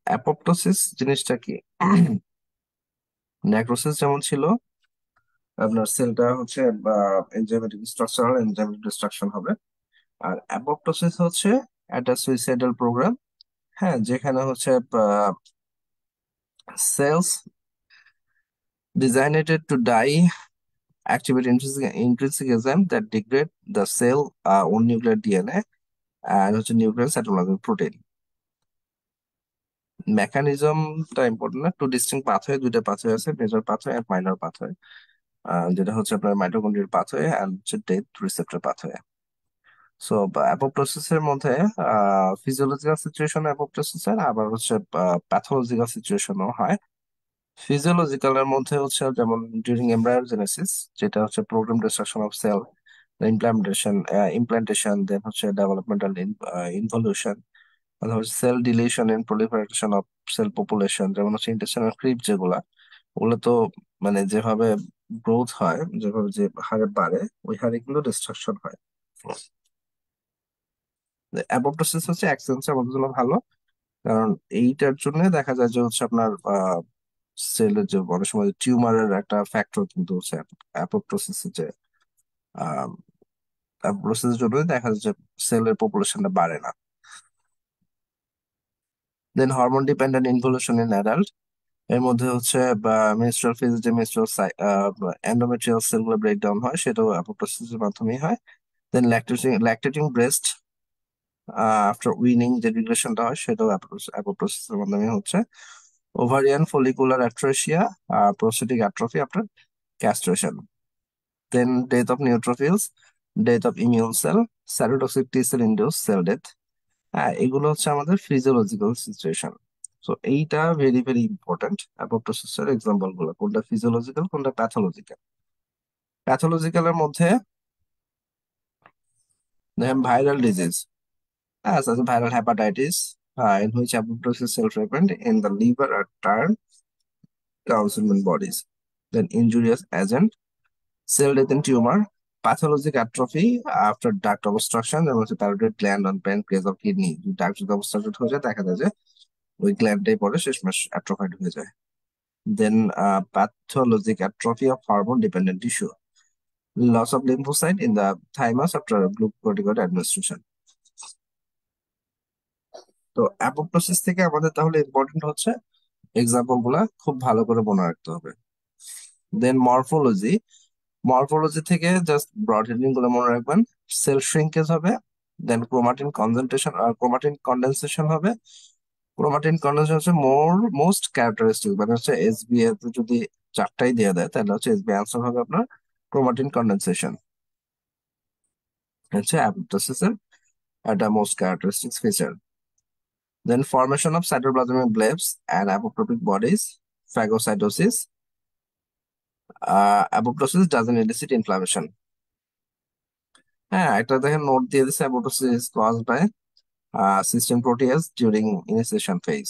অ্যাপোপ্টোসিস জিনিসটা কি? নেক্রোসিস যেমন ছিল আপনার সেলটা হচ্ছে এনজাইমেটিক স্ট্রাকচারাল এনজাইমেটিক ডিস্ট্রাকশন হবে, আর অ্যাপোপ্টোসিস হচ্ছে একটা সুইসাইডাল প্রোগ্রাম। হ্যাঁ, যেখানে হচ্ছে sales designated to die activate intrinsic enzyme that degrade the cell own nuclear DNA and হচ্ছে নিউক্লিয়ার সাইটোপ্লাজমিক প্রোটিন। মেকানিজমটা ইম্পর্টেন্ট না, টু ডিস্টিংক্ট পাথওয়ে, দুইটা পাথওয়ে আছে, major pathway and minor pathway. যেটা হচ্ছে আপনার মাইটোকন্ড্রিয়াল পাথওয়ে এন্ড হচ্ছে death receptor pathway. So অ্যাপোপ্টোসিসের মধ্যে ফিজিওলজিক্যাল সিচুয়েশন অ্যাপোপ্টোসিসের, আবার হচ্ছে প্যাথোলজিক্যাল সিচুয়েশনও হয়। ফিজিওলজিক্যালের মধ্যে হচ্ছে যেমন ডিউরিং এমব্রায়োজেনেসিস, যেটা হচ্ছে program destruction of cell implantation, then হচ্ছে ডেভেলপমেন্টাল ইনভলিউশন, অথবা cell deletion and proliferation of cell population, যেমন হচ্ছে ইন্টেস্টাইনাল ক্রিপ যেগুলা, ওগুলো তো মানে যেভাবে গ্রোথ হয়, যেভাবে যে হারে বাড়ে, ওই হারে কিন্তু ডিস্ট্রাকশন হয়। অ্যাপোপ্টোসিস হচ্ছে এক সেন্সে আমাদের জন্য ভালো, কারণ এইটার জন্য দেখা যায় যে হচ্ছে আপনার সেলের যে অনেক সময় টিউমারের একটা ফ্যাক্টর কিন্তু হচ্ছে অ্যাপোপ্টোসিস, যে অ্যাপোপ্টোসিসের জন্য দেখা যায় যে সেলের পপুলেশনটা বাড়ে না। Then hormone dependent involution in adult, এর মধ্যে হচ্ছে মেনস্ট্রুয়াল ফেজে যে মেনস্ট্রুয়াল এন্ডোমেট্রিয়াল সেলগুলো ব্রেকডাউন হয়, সেটাও অ্যাপোপ্টোসিসের মাধ্যমেই হয়। Then lactating breast after weaning যে রিগ্রেশনটা হয়, সেটাও অ্যাপোপ্টোসিসের মাধ্যমে হচ্ছে। Ovarian follicular atresia, prostatic atrophy after castration. Then death of neutrophils, death of immune cell, cytotoxic T cell induce cell death. হ্যাঁ, এগুলো হচ্ছে আমাদের ফিজিওলজিক্যাল সিচুয়েশন। তো এইটা ভেরি ভেরি ইম্পর্টেন্ট, অ্যাপোপ্টোসিসের এক্সাম্পল গুলো কোনটা ফিজিওলজিক্যাল কোনটা প্যাথোলজিক্যাল। প্যাথোলজিক্যালের মধ্যে দেখেন ভাইরাল ডিজিজ, হ্যাঁ, such as viral hepatitis, in which apoptosis self-repeat in the liver or turn councilman bodies. Then injurious agent, cell death and tumor, pathologic atrophy after duct obstruction, যেমন হচ্ছে parotid gland on pancreas or kidney, duct যদি obstructed হয়ে যায় দেখা যায় যে ওই গ্ল্যান্ডটাই পরে শেষমেশ অ্যাট্রোফাইড হয়ে যায়। দেন pathologic atrophy of hormone dependent tissue, loss of lymphocyte in the thymus after glucocorticoid administration. তো অ্যাপোপ্টোসিস থেকে আমাদের তাহলে ইম্পর্টেন্ট হচ্ছে এক্সাম্পল গুলা খুব ভালো করে মনে রাখতে হবে। দেন মরফোলজি, মরফোলজি থেকে জাস্ট ব্রড হেডিং গুলো মনে রাখবেন। সেল শ্রিঙ্কেজ হবে, দেন ক্রোমাটিন কনসেন্ট্রেশন ক্রোমাটিন কন্ডেনসেশন হবে। ক্রোমাটিন কন্ডেনসেশন হচ্ছে মোস্ট ক্যারেক্টারিস্টিক, মানে হচ্ছে এসবিএ যদি চারটাই দিয়ে দেয় তাহলে হচ্ছে এসবি অ্যান্সার হবে আপনার ক্রোমাটিন কন্ডেনসেশন, হচ্ছে অ্যাপোপ্টোসিসের একটা most characteristic feature. Then formation of cytoplasmic blebs and apoptotic bodies, phagocytosis. Apoptosis doesn't elicit inflammation. হ্যাঁ, একটা দেখেন নোট দিয়ে দিচ্ছে, apoptosis is caused by system Proteus during initiation phase.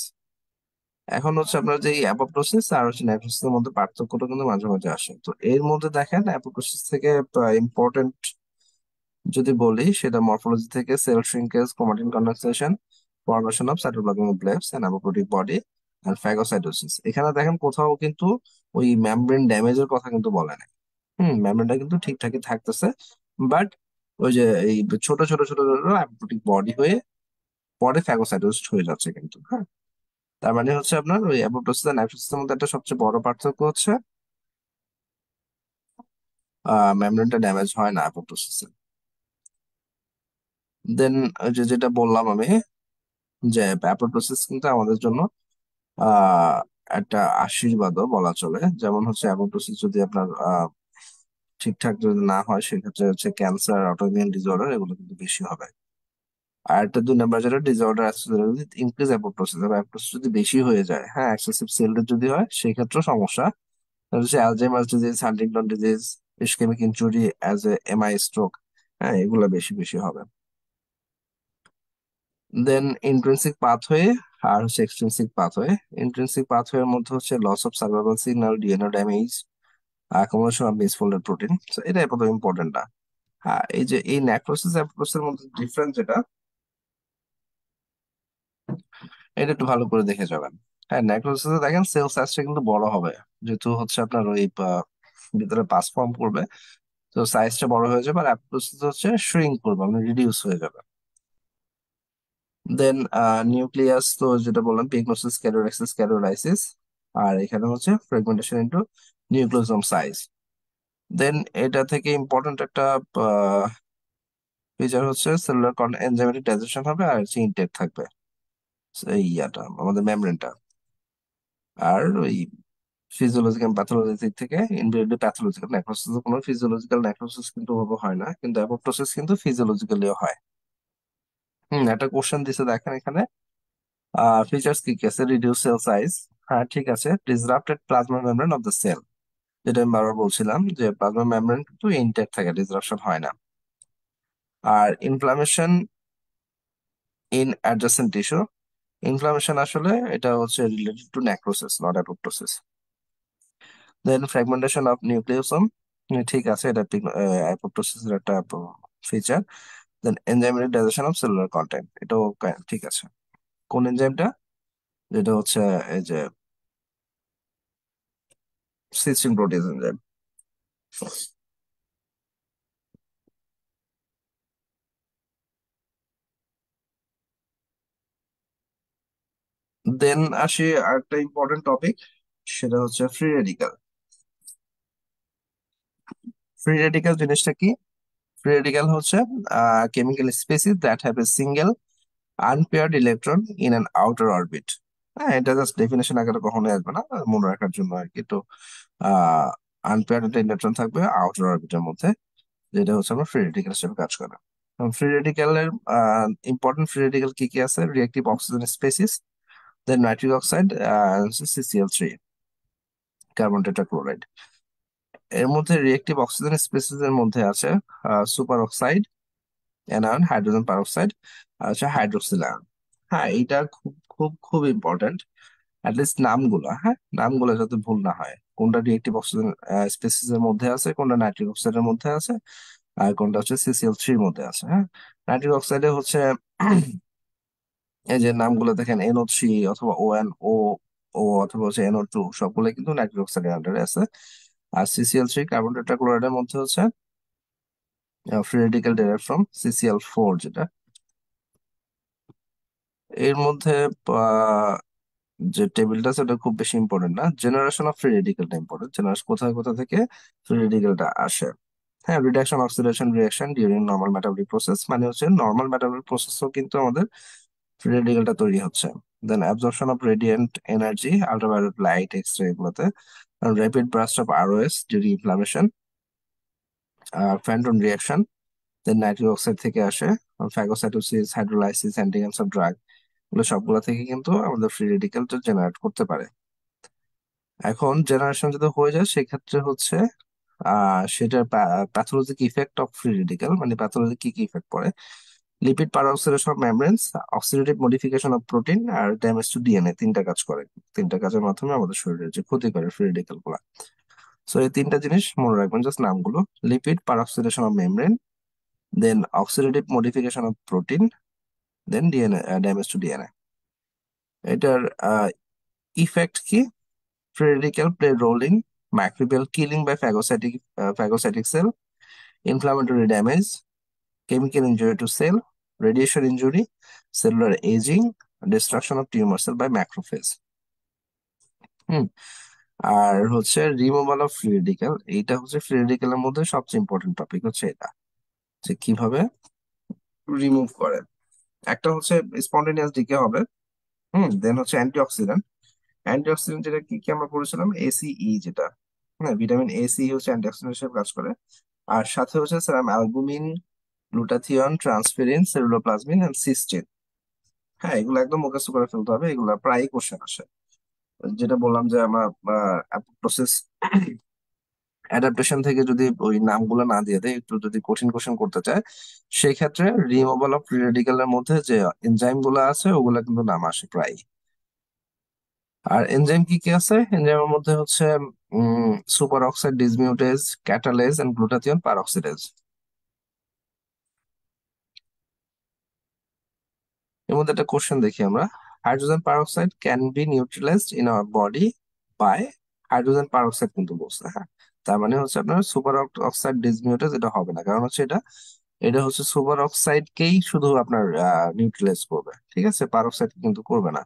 এখন হচ্ছে আপনার যে অ্যাপোপ্টোসিস আর হচ্ছে নেক্রোসিসের মধ্যে পার্থক্যটা কিন্তু মাঝে মাঝে আসে। তো এর মধ্যে দেখেন অ্যাপোপ্টোসিস থেকে ইম্পর্টেন্ট যদি বলি সেটা মরফোলজি থেকে cell shrinkage, chromatin condensation, formation of cytoplasmic blebs and apoptotic body and phagocytosis. এখানে দেখেন কোথাও কিন্তু ওই মেমব্রেন ড্যামেজের কথা কিন্তু বলে না। মেমব্রেনটা কিন্তু ঠিকঠাকই থাকতেছে, বাট ওই যে এই ছোট ছোট ছোট ছোট অ্যাপোপ্টোটিক বডি হয়ে পরে ফ্যাগোসাইটোসিস হয়ে যাচ্ছে কিন্তু। হ্যাঁ, তার মানে হচ্ছে আপনার ওই অ্যাপোপ্টোসিস আর নাইট্রোসিসের মধ্যে একটা সবচেয়ে বড় পার্থক্য হচ্ছে মেমব্রেনটা ড্যামেজ হয় না অ্যাপোপ্টোসিসে। দেন যেটা বললাম আমি, যে অ্যাপোপ্টোসিস কিন্তু আমাদের জন্য আহ একটা আশীর্বাদও বলা চলে। যেমন হচ্ছে অ্যাপোপ্টোসিস যদি আপনার ঠিকঠাক যদি না হয় সেক্ষেত্রে হচ্ছে ক্যান্সার, অটোইমিউন ডিসঅর্ডার এগুলো কিন্তু বেশি হবে। আর একটা 2 নম্বর যেটা ডিসঅর্ডার ইনক্রিজ অ্যাপোপ্টোসিস, অ্যাপোপ্টোসিস যদি বেশি হয়ে যায়, হ্যাঁ এক্সেসিভ সেল ডেথ যদি হয় সেক্ষেত্রে সমস্যা। তাহলে হচ্ছে Alzheimer's disease, Huntington disease, ischemic injury as a MI stroke, হ্যাঁ এগুলো বেশি বেশি হবে। দেন ইন্ট্রিনসিক পাথওয়ে আর হচ্ছে এক্সট্রিনসিক পাথওয়ে। ইন্ট্রিনসিক পাথওয়ের মধ্যে হচ্ছে loss of survival signal, DNA damage, accumulation of misfolded protein. এটা এত ইম্পর্টেন্ট না। হ্যাঁ, এই যে এই নেক্রোসিস অ্যাপোপ্টোসিসের মধ্যে ডিফারেন্স যেটা, এটা একটু ভালো করে দেখে যাবেন। হ্যাঁ, নেক্রোসিসে দেখেন সেল সাইজটা কিন্তু বড় হবে, যেহেতু হচ্ছে আপনার ওই ভিতরে পাস ফর্ম করবে, তো সাইজটা বড় হয়ে যাবে। আর অ্যাপোপ্টোসিস হচ্ছে শ্রিঙ্ক করবে, মানে রিডিউস হয়ে যাবে। দেন নিউক্লিয়াস তো যেটা বললাম, পিগনোসিস, ক্যারিওরাইসিস, ক্যারিওলাইসিস। আর এখানে হচ্ছে ফ্রেগমেন্টেশন ইনটু নিউক্লিওসোম সাইজ। দেন এটা থেকে ইম্পর্টেন্ট একটা ফিচার হচ্ছে সেলুলার এনজাইমেটিক ডাইজেশন হবে আর হচ্ছে ইনটেক থাকবে এই ইয়াটা আমাদের মেমব্রেনটা। আর ওই ফিজিওলজিক্যাল প্যাথোলজি দিক থেকে ইনভেরিয়াবলি প্যাথোলজিক্যাল নেক্রোসিস, কোনো ফিজিওলজিক্যাল নেক্রোসিস কিন্তু ওভাবে হয় না, কিন্তু অ্যাপোপ্টোসিস কিন্তু ফিজিওলজিক্যালিও হয়। একটা কোশ্চেন দিছে দেখেন এখানে, ফিচার্স কি কি আছে, রিডিউস সেল সাইজ, হ্যাঁ ঠিক আছে, disrupted plasma membrane of the cell, যেটা আমি বারবার বলছিলাম যে প্লাজমা মেমব্রেন কিন্তু ইনটেক্ট থাকে, ডিসরাপশন হয় না। আর inflammation in adjacent tissue, inflammation আসলে এটা হচ্ছে related to necrosis, not apoptosis. Then fragmentation of nucleosome, ঠিক আছে, এটা অ্যাপোপ্টোসিসের একটা feature. Then enzymatic digestion of cellular content, এটাও ঠিক আছে। কোন এনজাইমটা? যেটা হচ্ছে এই যে সিস্টিন প্রোটিয়েজ এনজাইম। দেন আসি আরেকটা ইম্পর্টেন্ট টপিক, সেটা হচ্ছে ফ্রি রেডিক্যাল। ফ্রি রেডিক্যাল জিনিসটা কি? ফ্রি রেডিক্যাল হচ্ছে chemical species that have a single unpaired electron in an outer orbit. হ্যাঁ, এটা জাস্ট ডেফিনেশন আকারে কখনোই আসবে না, মনে রাখার জন্য আর কি। তো আনপেয়ার্ড একটা ইলেকট্রন থাকবে আউটার অরবিটের মধ্যে, যেটা হচ্ছে আমরা ফ্রি রেডিক্যাল হিসেবে কাজ করে। ফ্রি রেডিক্যালের ইম্পর্টেন্ট ফ্রি রেডিক্যাল কি কি আছে, reactive oxygen species, then nitric oxide, CCl3, carbon tetrachloride. এর মধ্যে রিঅ্যাক্টিভ অক্সিজেন স্পেসিস এর মধ্যে আছে superoxide, anion, hydrogen peroxide, আর হচ্ছে হাইড্রোক্সিল আয়ন। হ্যাঁ, এটা খুব খুব খুব ইম্পর্টেন্ট। অ্যাটলিস্ট নামগুলো, হ্যাঁ নামগুলো যাতে ভুল না হয়, কোনটা রিঅ্যাক্টিভ অক্সিজেন স্পেসিস এর মধ্যে আছে, কোনটা নাইট্রিক অক্সাইডের মধ্যে আছে, আর কোনটা হচ্ছে CCl3 মধ্যে আছে। হ্যাঁ, নাইট্রিক অক্সাইডে হচ্ছে এই যে নামগুলো দেখেন NO3 অথবা ONO, ও অথবা হচ্ছে NO2 সবগুলো কিন্তু নাইট্রিক অক্সাইডের আন্ডারে আছে। আর CCl3 কার্বন টেট্রাক্লোরাইডের মধ্যে হচ্ছে free radical derive from CCl4 যেটা এর মধ্যে আহ, যে টেবিলটা আছে ওটা খুব বেশি ইম্পর্টেন্ট না, জেনারেশন অফ ফ্রি রেডিক্যালটা ইম্পর্টেন্ট, জেনারেশন কোথায় কোথা থেকে ফ্রি রেডিক্যালটা আসে। হ্যাঁ, reduction oxidation reaction during normal metabolic process, মানে হচ্ছে নর্মাল মেটাবলিক প্রসেসও কিন্তু আমাদের ফ্রি রেডিক্যালটা তৈরি হচ্ছে। Then absorption of radiant energy, ultraviolet light, X ray এগুলোতে, rapid burst of ROS during inflammation, Fenton reaction, then nitric oxide থেকে আসে, phagocytosis, hydrolysis, anti cancer drug, এগুলো সবগুলো থেকে কিন্তু আমাদের ফ্রি রেডিক্যালটা জেনারেট করতে পারে। এখন জেনারেশন যদি হয়ে যায় সেক্ষেত্রে হচ্ছে সেটার pathologic effect of free radical, মানে প্যাথোলজি কি কি ইফেক্ট পড়ে, lipid peroxidation of membranes, oxidative modification of protein, আর ড্যামেজ টু DNA, তিনটা কাজ করে। তিনটা কাজের মাধ্যমে আমাদের শরীরে যে ক্ষতি করে ফ্রি রেডিক্যাল গুলা। সো এই তিনটা জিনিস মনে রাখবেন, জাস্ট নামগুলো: lipid peroxidation of membrane, then oxidative modification of protein, then DNA, damage to DNA। এটার ইফেক্ট কি? Free radical play role in microbial killing by phagocytic cell, inflammatory damage, chemical injury to cell, radiation injury, cellular aging, destruction of tumor cell by macrophage। হুম। আর হচ্ছে removal of free radical, এইটা হচ্ছে free রেডিক্যালের মধ্যে সবচেয়ে important topic হচ্ছে এটা, যে কিভাবে remove করে। একটা হচ্ছে স্পন্টেনিয়াস ডিকে হবে। দেন হচ্ছে অ্যান্টিঅক্সিডেন্ট। অ্যান্টিঅক্সিডেন্ট যেটা কি কি আমরা পড়েছিলাম, ACE যেটা, হ্যাঁ, ভিটামিন AC হচ্ছে অ্যান্টিঅক্সিডেন্ট হিসেবে কাজ করে। আর সাথে হচ্ছে সেরাম albumin, glutathione, transferrin, সেলুলোপ্লাজমিন and Sistine. হ্যাঁ, এগুলো একদম মুখস্থ করে ফেলতে হবে, এগুলো প্রায়ই কোশ্চেন আসে। যেটা বললাম যে আমরা প্রসেস অ্যাডাপ্টেশন থেকে যদি ওই নামগুলো না দিয়ে দেয়, একটু যদি কঠিন কোশ্চেন করতে চায়, সেই ক্ষেত্রে রিমুভাল অফ ফ্রি রেডিক্যালের মধ্যে যে এনজাইম গুলো আছে ওগুলা কিন্তু নাম আসে প্রায়। আর এনজাইম কি কি আছে এনজাইমের মধ্যে হচ্ছে superoxide dismutase, catalase and glutathione peroxidase. এর মধ্যে একটা কোশ্চেন দেখি আমরা, hydrogen peroxide can be neutralized in our body by hydrogen peroxide কিন্তু বলছে, হ্যাঁ। তার মানে হচ্ছে আপনার সুপার অক্সাইড ডিসমিউটেজ এটা হবে না, কারণ হচ্ছে এটা এটা হচ্ছে সুপার অক্সাইডকেই শুধু আপনার নিউট্রালাইজ করবে, ঠিক আছে, পারঅক্সাইড কিন্তু করবে না।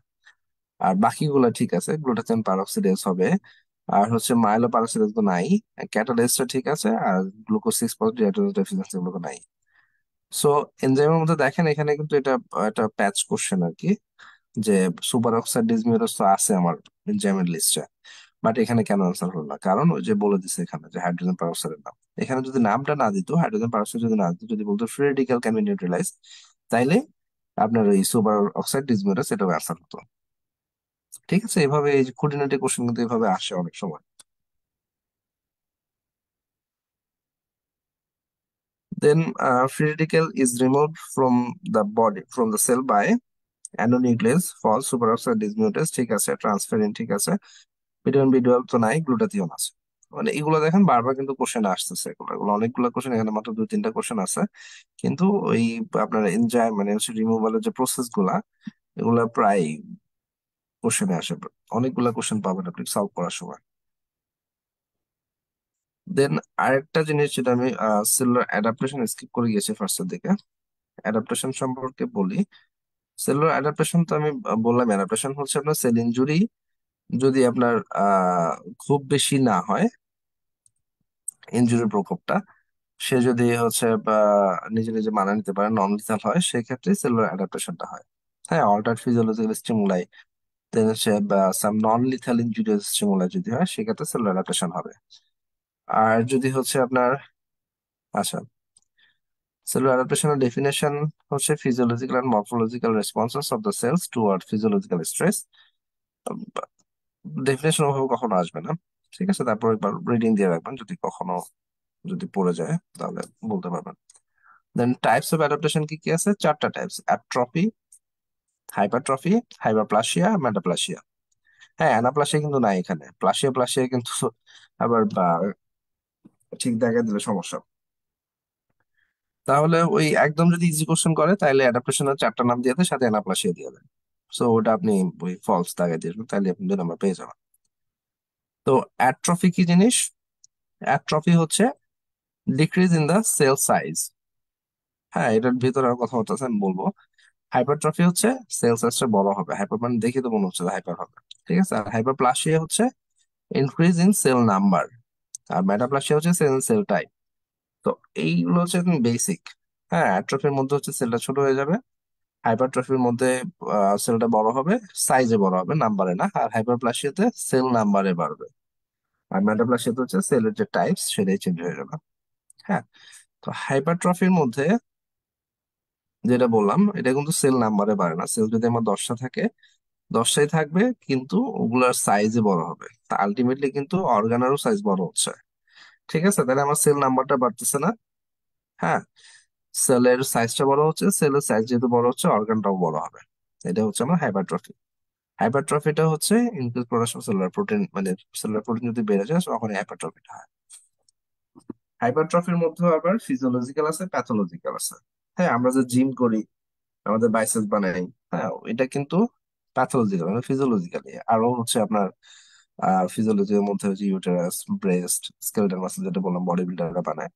আর বাকিগুলো ঠিক আছে, গ্লুটাথিয়ন পারঅক্সিডেজ হবে, আর হচ্ছে মাইলো পারঅক্সিডেজ তো নাই, ক্যাটালেজটা ঠিক আছে, আর গ্লুকোজ 6 ফসফেট ডেফিসিয়েন্সি এগুলো নাই। সো এনজাইমের মধ্যে দেখেন এখানে কিন্তু এটা একটা প্যাচ কোশ্চেন আর কি, যে সুপার অক্সাইড ডিসমিউটাস তো আছে আমার এনজাইমের লিস্টে, বাট এখানে কেন আনসার হলো না? কারণ ওই যে বলে দিছে এখানে যে হাইড্রোজেন পারঅক্সাইডের নাম, এখানে যদি নামটা না দিত, হাইড্রোজেন পারঅক্সাইড যদি না দিত, যদি বলতো free radical can be neutralise, তাইলে আপনার ওই সুপার অক্সাইড ডিসমিউটাস এটাও আনসার হতো। ঠিক আছে, এভাবে এই যে খুঁটিনাটি কোশ্চেন কিন্তু এভাবে আসে অনেক সময়। Then free radical is removed from the cell by অ্যানোনিউক্লিয়াস, ফল, সুপারঅক্সাইড ডিসমিউটেস ঠিক আছে, ট্রান্সফেরিন ঠিক আছে, ভিটামিন B12 তো নাই, গ্লুটাথিয়ন আছে। মানে এগুলো দেখেন বারবার কিন্তু কোশ্চেন আসতেছে, এগুলো এগুলো অনেকগুলো কোশ্চেন, এখানে মাত্র 2-3টা কোশ্চেন আছে, কিন্তু ওই আপনার এনজাইম মানে হচ্ছে রিমুভালের যে প্রসেস গুলা, এগুলা প্রায় কোশ্চেনে আসে, অনেকগুলা কোশ্চেন পাবেন আপনি সলভ করার সময়। দেন আরেকটা জিনিস যেটা আমি সেলুলার অ্যাডাপ্টেশন স্কিপ করে গিয়েছি ফার্স্টের দিকে, অ্যাডাপ্টেশন সম্পর্কে বলি। সেলুলার অ্যাডাপ্টেশন তো আমি বললাম, অ্যাডাপ্টেশন হচ্ছে আপনার সেল ইনজুরি যদি আপনার খুব বেশি না হয়, ইনজুরির প্রকোপটা, সে যদি হচ্ছে বা নিজে নিজে মানা নিতে পারে, নন লিথাল হয়, সেক্ষেত্রে সেলুলার অ্যাডাপ্টেশনটা হয়। হ্যাঁ, অল্টার ফিজিওলজিক্যাল স্টিমুলাই, দেন হচ্ছে বা সাম নন লিথাল ইনজুরিয়াস স্টিমুলাই যদি হয়, সেক্ষেত্রে সেলুলার অ্যাডাপ্টেশন হবে। আর যদি হচ্ছে আপনার, আচ্ছা, সেলুলার অ্যাডাপ্টেশনের ডেফিনেশন হচ্ছে physiological and morphological responses of the cells toward physiological stress. Definition ওভাবে কখনো আসবে না, ঠিক আছে, তারপর একবার রিডিং দিয়ে রাখবেন, যদি কখনো যদি পড়ে যায় তাহলে বলতে পারবেন। দেন টাইপস অফ অ্যাডাপ্টেশন কি কি আছে? 4টা types: atrophy, hypertrophy, hyperplasia, metaplasia. হ্যাঁ, অ্যানাপ্লাসিয়া কিন্তু নাই এখানে, প্লাসিয়া প্লাসিয়া কিন্তু আবার ঠিক দেখা দিলে সমস্যা। তাহলে ওই একদম যদি ইজি কোশ্চেন করে তাহলে অ্যাডাপ্টেশনের 4টা নাম দিয়ে দেয়, সাথে অ্যানাপ্লাসিয়া দিয়ে দেয়। সো ওটা আপনি ওই ফলস দাগে দিয়ে আসবেন, তাহলে আপনি 2 নাম্বার পেয়ে যাবেন। তো অ্যাট্রফি কি জিনিস? অ্যাট্রফি হচ্ছে decrease in the cell size. হ্যাঁ, এটার ভিতরে আর কথা বলতেছে আমি বলবো। হাইপারট্রফি হচ্ছে সেল সাইজটা বড় হবে, হাইপার মানে দেখে তো মনে হচ্ছে হাইপার হবে। ঠিক আছে, আর হাইপারপ্লাসিয়া হচ্ছে ইনক্রিজ ইন সেল নাম্বার, আর মেটাপ্লাসিয়া হচ্ছে সেল সেল টাইপ। তো এইগুলো হচ্ছে বেসিক। হ্যাঁ, অ্যাট্রফির মধ্যে হচ্ছে সেলটা ছোট হয়ে যাবে, হাইপারট্রফির মধ্যে সেলটা বড় হবে, সাইজে বড় হবে, নাম্বারে না। আর হাইপারপ্লাসিয়াতে সেল নাম্বারে বাড়বে। আর মেটাপ্লাসিয়াতে হচ্ছে সেলের যে টাইপস সেটাই চেঞ্জ হয়ে যাবে। হ্যাঁ, তো হাইপারট্রফির মধ্যে যেটা বললাম এটা কিন্তু সেল নাম্বারে বাড়ে না। সেল যদি আমার 10টা থাকে, 10টাই থাকবে, কিন্তু ওগুলার সাইজে বড় হবে। তা আলটিমেটলি কিন্তু অর্গানেরও সাইজ বড় হচ্ছে। ঠিক আছে, তাহলে আমার সেল নাম্বারটা বাড়তেছে না। হ্যাঁ, সেলের সাইজটা বড় হচ্ছে, সেলের সাইজ যেহেতু বড় হচ্ছে অর্গানটাও বড় হবে। এটা হচ্ছে আমার হাইপারট্রফি। হাইপারট্রফিটা হচ্ছে ইনক্রিজ প্রোডাকশন সেলুলার প্রোটিন, মানে সেলুলার প্রোটিন যদি বেড়ে যায় তখন হাইপারট্রফিটা হয়। হাইপারট্রফির মধ্যে আবার ফিজিওলজিক্যাল আছে, প্যাথোলজিক্যাল আছে। হ্যাঁ, আমরা যে জিম করি, আমাদের বাইসেপস বানাই, হ্যাঁ এটা কিন্তু প্যাথোলজিক্যাল, মানে ফিজিওলজিক্যালি। আরো হচ্ছে আপনার ফিজিওলজির মধ্যে হচ্ছে ইউটেরাস, ব্রেস্ট, স্কেলেটাল মাসল যেটা বললাম বডি বিল্ডাররা বানায়।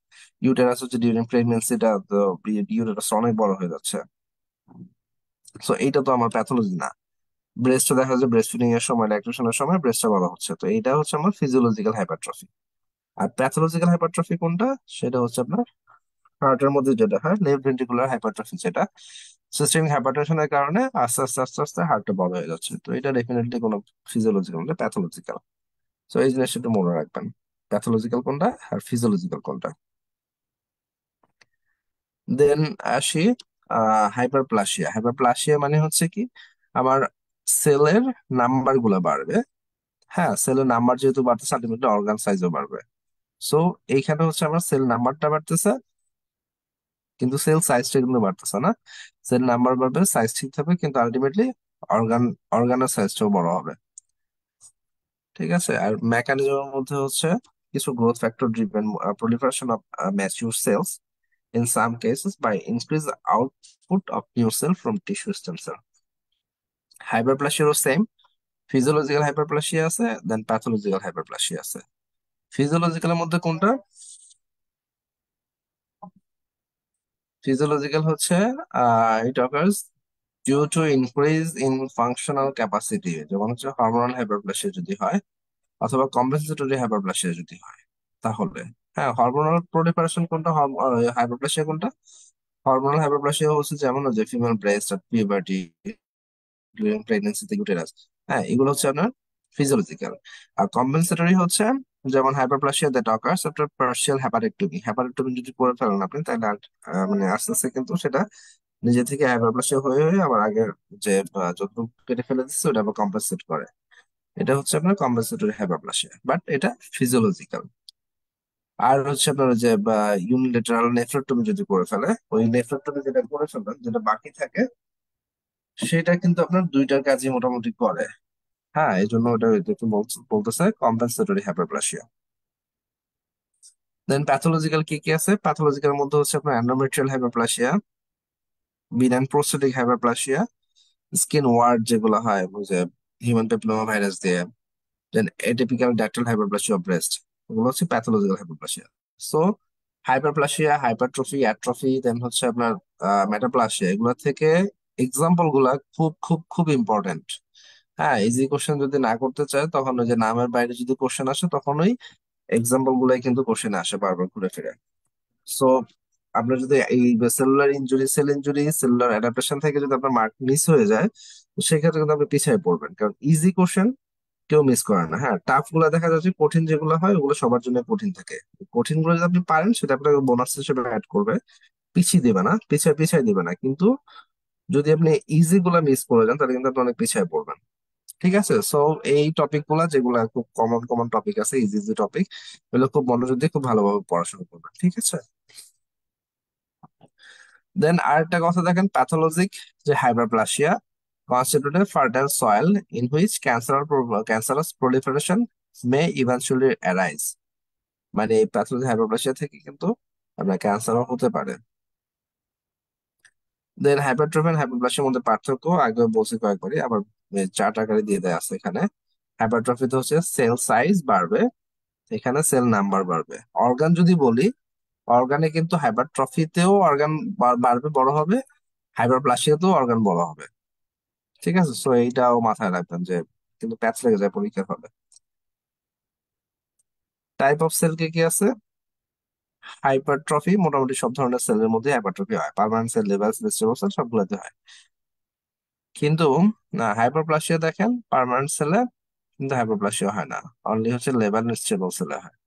ইউটেরাস হচ্ছে ডিউরিং প্রেগনেন্সিটা তো ইউটেরাস অনেক বড় হয়ে যাচ্ছে। সো এইটা তো আমার প্যাথোলজি না। ব্রেস্টে দেখা যায় ব্রেস্ট ফিডিং এর সময়, ল্যাকটেশনের সময় ব্রেস্টটা বড় হচ্ছে, তো এটা হচ্ছে আমার ফিজিওলজিক্যাল হাইপারট্রফি। আর প্যাথোলজিক্যাল হাইপারট্রফি কোনটা? সেটা হচ্ছে আপনার হার্টের মধ্যে যেটা হয়, লেফট ভেন্ট্রিকুলার হাইপারট্রফি, যেটা সিস্টেমিক হাইপারটেনশনের কারণে আস্তে আস্তে আস্তে আস্তে হার্টটা বড় হয়ে যাচ্ছে। তো এটা ডেফিনেটলি কোনো ফিজিওলজিক্যাল না, প্যাথোলজিক্যাল। তো এই জিনিসটা একটু মনে রাখবেন, প্যাথোলজিক্যাল কোনটা আর ফিজিওলজিক্যাল কোনটা। দেন আসি হাইপারপ্লাসিয়া। হাইপারপ্লাসিয়া মানে হচ্ছে কি, আমার সেলের নাম্বার গুলা বাড়বে। হ্যাঁ, সেলের নাম্বার যেহেতু বাড়তেছে আলটিমেটলি অর্গান সাইজও বাড়বে। সো এইখানে হচ্ছে আমার সেল নাম্বারটা বাড়তেছে, কিন্তু সেল সাইজটা কিন্তু বাড়তেছে না। সেল নাম্বার বাড়বে, সাইজ ঠিক থাকবে, কিন্তু আলটিমেটলি অর্গান অর্গানের সাইজটাও বড় হবে। ঠিক আছে, আর মেকানিজমের মধ্যে হচ্ছে কিছু growth factor driven proliferation of mature cells in some cases by increased output of new cell from tissue stem cell. হাইপারপ্লাসিয়ারও সেম, ফিজিওলজিক্যাল হাইপারপ্লাসিয়া আছে, দেন প্যাথোলজিক্যাল হাইপারপ্লাসিয়া আছে। ফিজিওলজিক্যালের মধ্যে কোনটা? ফিজিওলজিক্যাল হচ্ছে it occurs due to increase in functional capacity, যেমন হচ্ছে hormonal hyperplasia যদি হয়, অথবা কম্পেনসেটরি হাইপারপ্লাসিয়া যদি হয়, তাহলে। হ্যাঁ, হরমোনাল প্রলিফারেশন কোনটা, হাইপারপ্লাসিয়া কোনটা? হরমোনাল হাইপারপ্লাসিয়া হচ্ছে যেমন যে ফিমেল ব্রেস্ট, পিউবার্টি, প্রেগনেন্সিতে ইউটেরাস। হ্যাঁ, এগুলো হচ্ছে আপনার ফিজিওলজিক্যাল। আর কম্পেনসেটরি হচ্ছে যেমন hyperplasia that occurs after partial hepatectomy. Hepatectomy যদি করে ফেলেন আপনি, তাহলে মানে আস্তে আস্তে কিন্তু সেটা নিজে থেকে হাইপারপ্লাসিয়া হয়ে হয়ে আবার আগের যে যতটুকু কেটে ফেলে দিচ্ছে ওটা আবার কম্পেনসেট করে। এটা হচ্ছে আপনার কম্পেনসেটরি হাইপারপ্লাসিয়া, বাট এটা ফিজিওলজিক্যাল। আর হচ্ছে আপনার ওই যে ইউনিলেটারাল নেফ্রেক্টমি যদি করে ফেলে, ওই নেফ্রেক্টমি যেটা করে ফেলেন, যেটা বাকি থাকে, সেটা কিন্তু আপনার দুইটার কাজই মোটামুটি করে। হ্যাঁ, এই জন্য ওটা এটাকে বলতেছে কম্পেনসেটরি হাইপারপ্লাসিয়া। দেন প্যাথোলজিক্যাল কি কি আছে? প্যাথোলজিক্যাল মধ্যে হচ্ছে আপনার endometrial hyperplasia, benign prostatic hyperplasia, skin wart যেগুলো হয় ওই যে হিউম্যান পেপিলোমা ভাইরাস দিয়ে, then atypical ductal hyperplasia of breast, এগুলো হচ্ছে pathological hyperplasia. So hyperplasia, hypertrophy, atrophy, then হচ্ছে আপনার মেটাপ্লাসিয়া, এগুলো থেকে এক্সাম্পল গুলা খুব খুব খুব ইম্পর্টেন্ট। হ্যাঁ, ইজি কোশ্চেন যদি না করতে চায় তখন ওই যে নামের বাইরে যদি কোশ্চেন আসে তখন ওই এক্সাম্পল গুলাই কিন্তু কোশ্চেনে আসে বারবার ঘুরে ফিরে। সো আপনার যদি এই cellular injury, sell injury, cellular adaptation থেকে যদি আপনার মার্ক মিস হয়ে যায়, তো সেক্ষেত্রে কিন্তু আপনি পিছিয়ে পড়বেন, কারণ ইজি কোশ্চেন কেউ মিস করে না। হ্যাঁ, টাফ গুলা দেখা যাচ্ছে, কঠিন যেগুলো হয় ওগুলো সবার জন্য কঠিন থাকে। কঠিন গুলো যদি আপনি পারেন সেটা আপনাকে বোনাস হিসেবে অ্যাড করবে, পিছিয়ে দিবে না, পিছিয়ে পিছিয়ে দিবে না। কিন্তু যদি আপনি ইজি গুলা মিস করে যান তাহলে কিন্তু আপনি অনেক পিছিয়ে পড়বেন। ঠিক আছে, সো এই টপিক গুলা যেগুলা খুব কমন কমন টপিক আছে, ইজি ইজি টপিক, এগুলো খুব মনোযোগ দিয়ে খুব ভালোভাবে পড়াশোনা করবেন। ঠিক আছে, দেন আরেকটা কথা দেখেন, প্যাথোলজিক যে hyperplasia constituted fertile soil in which cancerous proliferation may eventually arise। মানে এই প্যাথোলজিক হাইপারপ্লাসিয়া থেকে কিন্তু আপনার ক্যান্সারও হতে পারে। দেন হাইপারট্রফি এন্ড হাইপারপ্লাসিয়ার মধ্যে পার্থক্য আগে বলছি কয়েকবারই, আবার চার্ট আকারে দিয়ে দেয়া আছে এখানে। হাইপারট্রফিতে হচ্ছে সেল সাইজ বাড়বে, এখানে সেল নাম্বার বাড়বে। অর্গান যদি বলি, অর্গানে কিন্তু হাইপারট্রফিতেও অর্গান বাড়বে, বড় হবে, হাইপারপ্লাসিয়াতেও অর্গান বড় হবে। ঠিক আছে, সো এইটাও মাথায় রাখবেন যে কিন্তু প্যাচ লেগে যায় পরীক্ষার হলে। টাইপ অফ সেল কি কি আছে? হাইপারট্রফি মোটামুটি সব ধরনের সেলের মধ্যে হাইপারট্রফি হয়, permanent cell, level cell, stable cell সবগুলোতে হয়। কিন্তু হাইপারপ্লাসিয়া দেখেন পার্মানেন্ট সেলে কিন্তু হাইপারপ্লাসিয়া হয় না, অনলি হচ্ছে লেভেল স্টেবল সেলে হয়।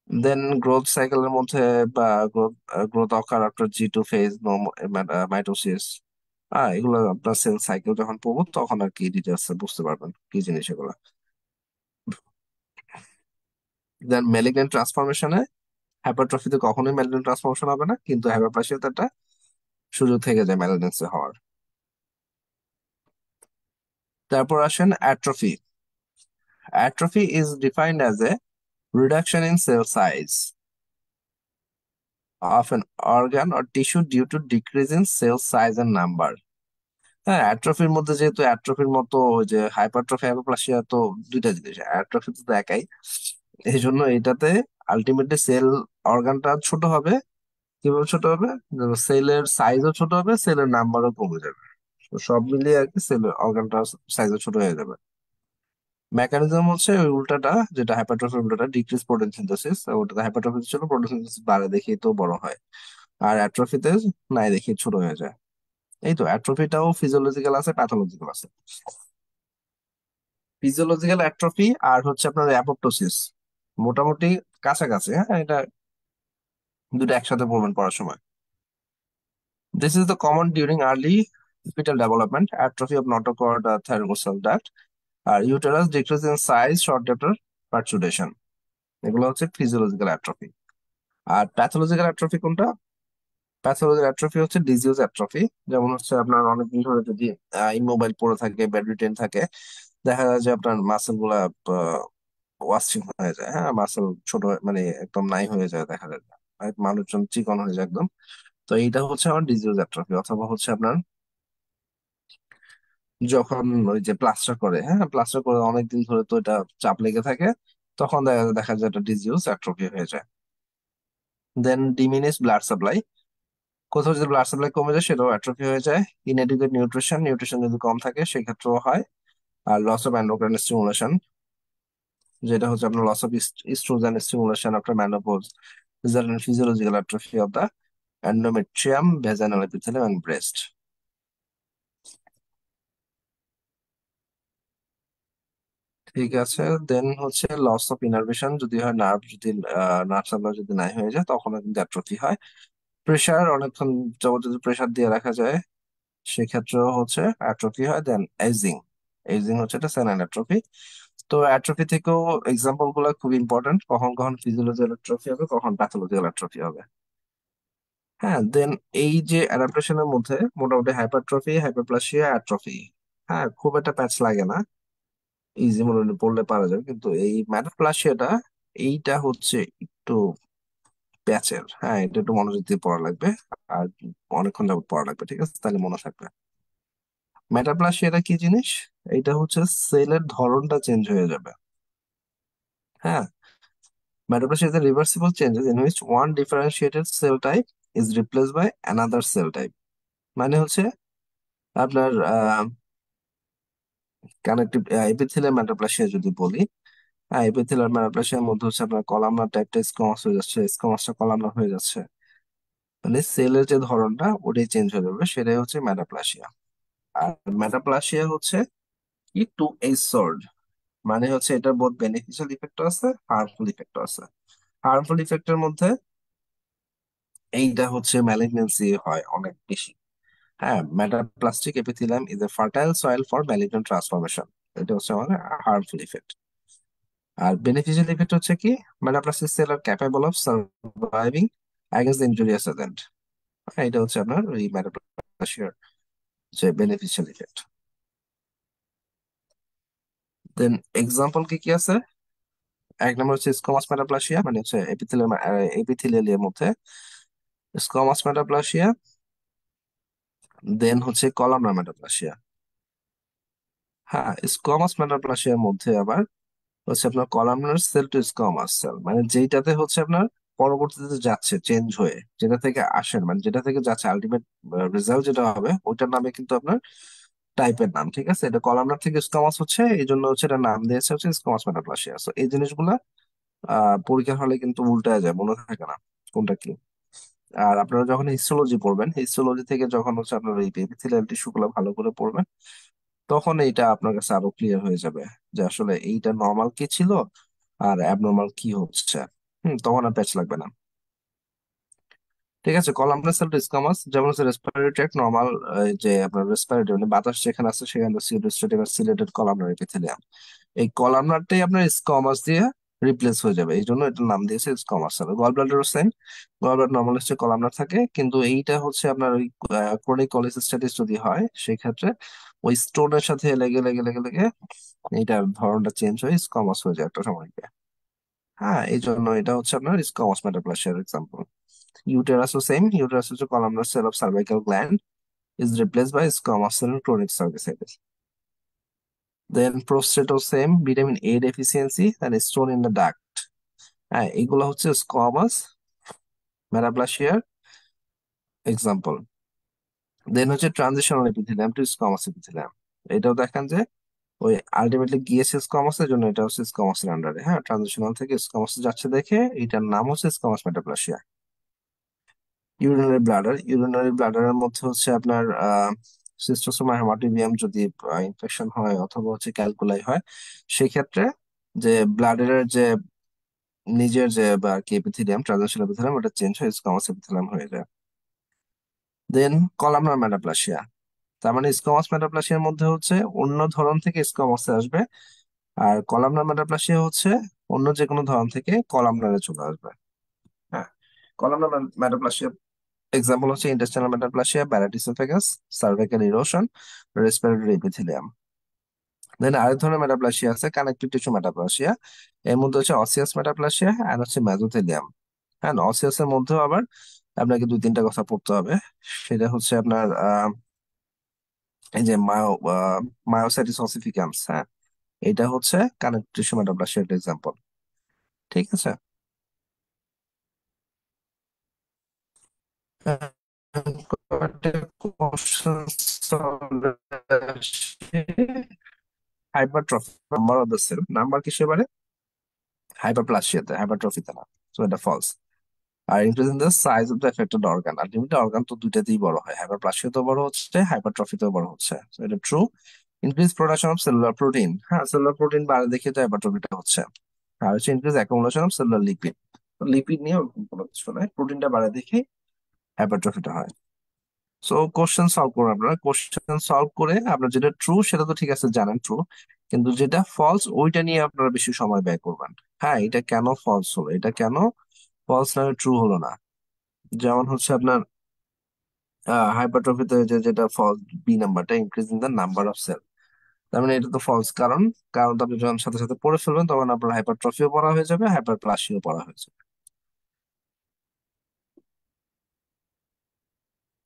দেন গ্রোথ সাইকেলের মধ্যে বা গ্রোথ গ্রোথ অকার আফটার G2 ফেজ, মাইটোসিস, এগুলো আপনার সেল সাইকেল যখন পড়বো তখন আর কি ডিটেলস বুঝতে পারবেন কি জিনিস এগুলো। দেন ম্যালিগন্যান্ট ট্রান্সফরমেশনে, হাইপারট্রফিতে কখনোই ম্যালিগন্যান্ট ট্রান্সফরমেশন হবে না, কিন্তু হাইপারপ্লাসিয়াতে একটা সুযোগ থেকে যায় ম্যালিগন্যান্সি হওয়ার। তারপর আসেন atrophy. Atrophy is defined as a reduction in cell size of an organ or tissue due to decrease in cell size and number. হ্যাঁ, অ্যাট্রফির মধ্যে যেহেতু অ্যাট্রফির মতো ওই যে হাইপারট্রফি হাইপারপ্লাসিয়া তো দুইটা জিনিস, অ্যাট্রফি তো একাই, এই জন্য এটাতে আলটিমেটলি সেল অর্গানটা ছোট হবে। কিভাবে ছোট হবে? সেলের সাইজও ছোট হবে, সেলের নাম্বারও কমে যাবে। তো সব মিলিয়ে আর কি সেলের অর্গানটা সাইজও ছোট হয়ে যাবে। মেকানিজম হচ্ছে ওই উল্টাটা, যেটা হাইপারট্রফির উল্টাটা, ডিক্রিজ প্রোটিন সিনথেসিস। ওটাতে হাইপারট্রফি ছিল প্রোটিন সিনথেসিস বাড়ে দেখি তো বড় হয়, আর অ্যাট্রফিতে নাই দেখি ছোট হয়ে যায়। এই তো অ্যাট্রফিটাও ফিজিওলজিক্যাল আছে, প্যাথোলজিক্যাল আছে। ফিজিওলজিক্যাল অ্যাট্রফি আর হচ্ছে আপনার অ্যাপোপ্টোসিস মোটামুটি কাছাকাছি। হ্যাঁ, এটা দুটো একসাথে পড়বেন পড়ার সময়। This is the common during early fetal development, atrophy of notochord, thyroglossal duct, আর uterus decrease in size, short after parturition. এগুলো হচ্ছে ফিজিওলজিক্যাল অ্যাট্রফি। আর প্যাথোলজিক্যাল অ্যাট্রফি কোনটা? প্যাথোলজিক্যাল অ্যাট্রফি হচ্ছে ডিজিউজ অ্যাট্রফি। যেমন হচ্ছে আপনার অনেকদিন ধরে যদি ইমোবাইল পড়ে থাকে, বেডরিটেন থাকে, দেখা যায় যে আপনার মাসেল গুলা ওয়াস্টিং হয়ে যায়। হ্যাঁ, মাসেল ছোট মানে একদম নাই হয়ে যায়, দেখা যায় আর মানুষজন চিকন হয়ে যায় একদম। তো এইটা হচ্ছে আমার ডিজিউজ অ্যাট্রফি। অথবা হচ্ছে আপনার যখন ওই যে প্লাস্টার করে, হ্যাঁ প্লাস্টার করে অনেকদিন ধরে তো এটা চাপ লেগে থাকে, তখন দেখা যায় এটা ডিজিউজ অ্যাট্রফি হয়ে যায়। দেন ডিমিনিশ ব্লাড সাপ্লাই, কোথাও যদি ব্লাড সাপ্লাই কমে যায় সেটাও অ্যাট্রফি হয়ে যায়। ইনএডুকেট নিউট্রিশন, নিউট্রিশন যদি কম থাকে সেক্ষেত্রেও হয়। আর লস অফ এন্ডোক্রাইন স্টিমুলেশন, যেটা হচ্ছে আপনার loss of estrogen stimulation after menopause, result in physiological atrophy of the endometrium, vaginal epithelium and breast. ঠিক আছে। দেন হচ্ছে লস অফ ইনারভেশন, যদি হয় নার্ভ, যদি নার্ভ সাপ্লাই যদি নাই হয়ে যায় তখন কিন্তু অ্যাট্রফি হয়। প্রেসার, অনেকক্ষণ যাবত যদি প্রেসার দিয়ে রাখা যায় সেক্ষেত্রেও হচ্ছে অ্যাট্রফি হয়। দেন এজিং, এজিং হচ্ছে এটা সেনাইল অ্যাট্রফি। তো অ্যাট্রফি থেকেও এক্সাম্পল গুলো খুব ইম্পর্টেন্ট, কখন কখন ফিজিওলজিক্যাল অ্যাট্রফি হবে, কখন প্যাথোলজিক্যাল অ্যাট্রফি হবে। হ্যাঁ, দেন এই যে অ্যাডাপ্টেশনের মধ্যে মোটামুটি হাইপারট্রফি, হাইপারপ্লাসিয়া, অ্যাট্রফি, হ্যাঁ খুব একটা প্যাচ লাগে না, ইজি মনে পড়লে পারা যাবে। কিন্তু এই ম্যাটাপ্লাসিয়াটা, এইটা হচ্ছে একটু প্যাচের। হ্যাঁ, এটা একটু মনোযোগ দিয়ে পড়া লাগবে, আর অনেকক্ষণ যাবত পড়া লাগবে, ঠিক আছে, তাহলে মনে থাকবে। মেটাপ্লাসিয়াটা কি জিনিস? এটা হচ্ছে সেলের ধরনটা চেঞ্জ হয়ে যাবে। হ্যাঁ, metaplasia is a reversible changes in which one differentiated cell type is replaced by another cell type। মানে হচ্ছে আপনার কানেকটিভ এপিথেলিয়াল মেটাপ্লাসিয়া যদি বলি, হ্যাঁ এপিথেলিয়াল মেটাপ্লাসিয়ার মধ্যে হচ্ছে আপনার কলামনার টাইপটা স্কোমাস হয়ে যাচ্ছে, স্কোমাসটা কলামনার হয়ে যাচ্ছে, মানে সেলের যে ধরনটা ওটাই চেঞ্জ হয়ে যাবে, সেটাই হচ্ছে মেটাপ্লাসিয়া। আর মেটাপ্লাসিয়া হচ্ছে কি টু এই সর্ড, মানে হচ্ছে এটা বোধ বেনিফিশিয়াল ইফেক্ট আছে, হার্মফুল ইফেক্ট আছে। হার্মফুল ইফেক্টের মধ্যে এইটা হচ্ছে ম্যালিগন্যান্সি হয় অনেক বেশি। হ্যাঁ, metaplastic epithelium is a fertile soil for malignant transformation, এটা হচ্ছে আমাদের হার্মফুল ইফেক্ট। আর বেনিফিশিয়াল ইফেক্ট হচ্ছে কি, metaplastic cell are capable of surviving against the injurious agent. এটা হচ্ছে আপনার ওই মেটাপ্লাসিয়ার যে বেনিফিশিয়াল ইফেক্ট। দেন এক্সাম্পল কি কি আছে? এক নম্বর হচ্ছে স্কোমাস মেটাপ্লাসিয়া, মানে হচ্ছে এপিথেলিয়াম, এপিথেলিয়ালের মধ্যে স্কোমাস মেটাপ্লাসিয়া। দেন হচ্ছে কলামনার মেটাপ্লাসিয়া। হ্যাঁ, স্কোয়ামাস মেটাপ্লাসিয়ার মধ্যে আবার হচ্ছে আপনার columnar cell to squamous cell, মানে যেটাতে হচ্ছে আপনার পরবর্তীতে যাচ্ছে চেঞ্জ হয়ে, যেটা থেকে আসেন মানে যেটা থেকে যাচ্ছে আলটিমেট রেজাল্ট যেটা হবে ওইটার নামে কিন্তু আপনার টাইপের নাম। ঠিক আছে, এটা কলামনার থেকে স্কোয়ামাস হচ্ছে, এই জন্য হচ্ছে এটা নাম দিয়েছে হচ্ছে স্কোয়ামাস মেটাপ্লাসিয়া। তো এই জিনিসগুলা পরীক্ষার হলে কিন্তু উল্টায় যায়, মনে থাকে না কোনটা কি। আর আপনারা যখন হিস্টোলজি পড়বেন, হিস্টোলজি থেকে যখন হচ্ছে আপনার এই এপিথেলিয়াল টিস্যু গুলো ভালো করে পড়বেন, তখন এইটা আপনার কাছে আরো ক্লিয়ার হয়ে যাবে যে আসলে এইটা নর্মাল কি ছিল আর অ্যাবনর্মাল কি হচ্ছে। তখন আর প্যাচ লাগবে না। ঠিক আছে, কলামনার সেল স্কামাস যেমন হচ্ছে রেসপিরেটরি ট্র্যাক্ট নর্মাল, যে আপনার রেসপিরেটরি মানে বাতাস যেখানে আছে সেখানে সিলেটেড সিলেটেড কলামনার এপিথেলিয়াম, এই কলামনারটাই আপনার স্কমাস দিয়ে রিপ্লেস হয়ে যাবে, এই জন্য এটার নাম দিয়েছে স্কমাস সেল। গল ব্লাডারও সেম, গল ব্লাডার নর্মাল হচ্ছে কলামনার থাকে, কিন্তু এইটা হচ্ছে আপনার ওই ক্রনিক কলিসিস্টাইটিস যদি হয় সেই ক্ষেত্রে ওই স্টোনের সাথে লেগে লেগে লেগে লেগে এইটার ধরনটা চেঞ্জ হয়ে স্কমাস হয়ে যায় একটা সময় গিয়ে। হ্যাঁ, এই জন্য এটা হচ্ছে আপনার স্কমাস মেটাপ্লাসিয়ার এক্সাম্পল। ইউটেরাসও সেম, ইউটেরাস হচ্ছে columnar cell of cervical gland is replaced by squamous cell in chronic cervicitis. Then prostate same, vitamin A deficiency and stone in the duct. হ্যাঁ, এগুলো হচ্ছে স্কোয়ামাস মেটাপ্লাসিয়ার এক্সাম্পল। দেন হচ্ছে transitional epithelium to squamous epithelium. এটাও দেখেন যে ওই ultimately গিয়েছে স্কোয়ামাসের জন্য, এটা হচ্ছে স্কোয়ামাসের আন্ডারে। হ্যাঁ, ট্রানজিশনাল থেকে স্কোয়ামাস যাচ্ছে দেখে এটার নাম হচ্ছে squamous metaplasia. Urinary bladder, urinary ব্লাডারের মধ্যে হচ্ছে আপনার সিস্টোসোমা হেমাটোবিয়াম যদি ইনফেকশন হয় অথবা হচ্ছে ক্যালকুলাই হয়, সেক্ষেত্রে যে ব্লাডারের যে নিজের যে বা কি এপিথেলিয়াম, ট্রানজিশনাল এপিথেলিয়াম, ওটা চেঞ্জ হয়ে স্কোয়ামাস এপিথেলিয়াম হয়ে যায়। দেন কলামনার মেটাপ্লাসিয়া, তার মানে স্কোয়ামাস মেটাপ্লাসিয়ার মধ্যে হচ্ছে অন্য ধরন থেকে স্কোয়ামাসে আসবে, আর কলামনার মেটাপ্লাসিয়া হচ্ছে অন্য যে কোনো ধরন থেকে কলামনারে চলে আসবে। হ্যাঁ, কলামনার মেটাপ্লাসিয়া এক্সাম্পল হচ্ছে intestinal metaplasia, Barrett's esophagus, cervical erosion, respiratory epithelium. Then আরেক ধরনের মেটাপ্লাসিয়া আছে কানেকটিভ টিস্যু মেটাপ্লাসিয়া, এর মধ্যে হচ্ছে অসিয়াস মেটাপ্লাসিয়া আর হচ্ছে মেসোথেলিয়াম। হ্যাঁ, অসিয়াসের মধ্যেও আবার আপনাকে দুই তিনটা কথা পড়তে হবে। সেটা হচ্ছে আপনার এই যে মায়োসাইটিস অসিফিকামস। হ্যাঁ, এটা হচ্ছে কানেকটিভ টিস্যু মেটাপ্লাসিয়ার একটা এক্সাম্পল। ঠিক আছে, hypertrophy number of the cell, number কিসে পারে? হাইপারপ্লাসিয়াতে, হাইপারট্রফিতে না। তো এটা ফলস। আর increase in the size of the affected organ, ultimately organ তো দুইটাতেই বড় হয়, হাইপারপ্লাসিয়াতেও বড় হচ্ছে, হাইপারট্রফিতেও বড় হচ্ছে। So এটা true. Increase production of cellular protein, হ্যাঁ সেলুলার প্রোটিন বাড়ে দেখে তো হাইপারট্রফিটা হচ্ছে। আর হচ্ছে increase accumulation of cellular lipid, lipid নিয়ে ওরকম কোনো কিছু নয়, প্রোটিনটা বাড়ে দেখে হাইপারট্রফিটা হয়। সো কোশ্চেন সলভ করুন, আপনারা কোশ্চেন সলভ করে আপনার যেটা ট্রু সেটা তো ঠিক আছে জানেন ট্রু, কিন্তু যেটা ফলস ওইটা নিয়ে আপনারা বেশি সময় ব্যয় করবেন। হ্যাঁ, এটা কেন ফলস হলো, এটা কেন ফলস না ট্রু হলো না। যেমন হচ্ছে আপনার হাইপারট্রফিতে যে যেটা ফলস, বি নাম্বারটা increase in the number of cell, তার মানে এটা তো ফলস। কারণ কারণ তো আপনি যখন সাথে সাথে পড়ে ফেলবেন তখন আপনার হাইপারট্রফিও পড়া হয়ে যাবে, হাইপারপ্লাসিও পড়া হয়ে যাবে।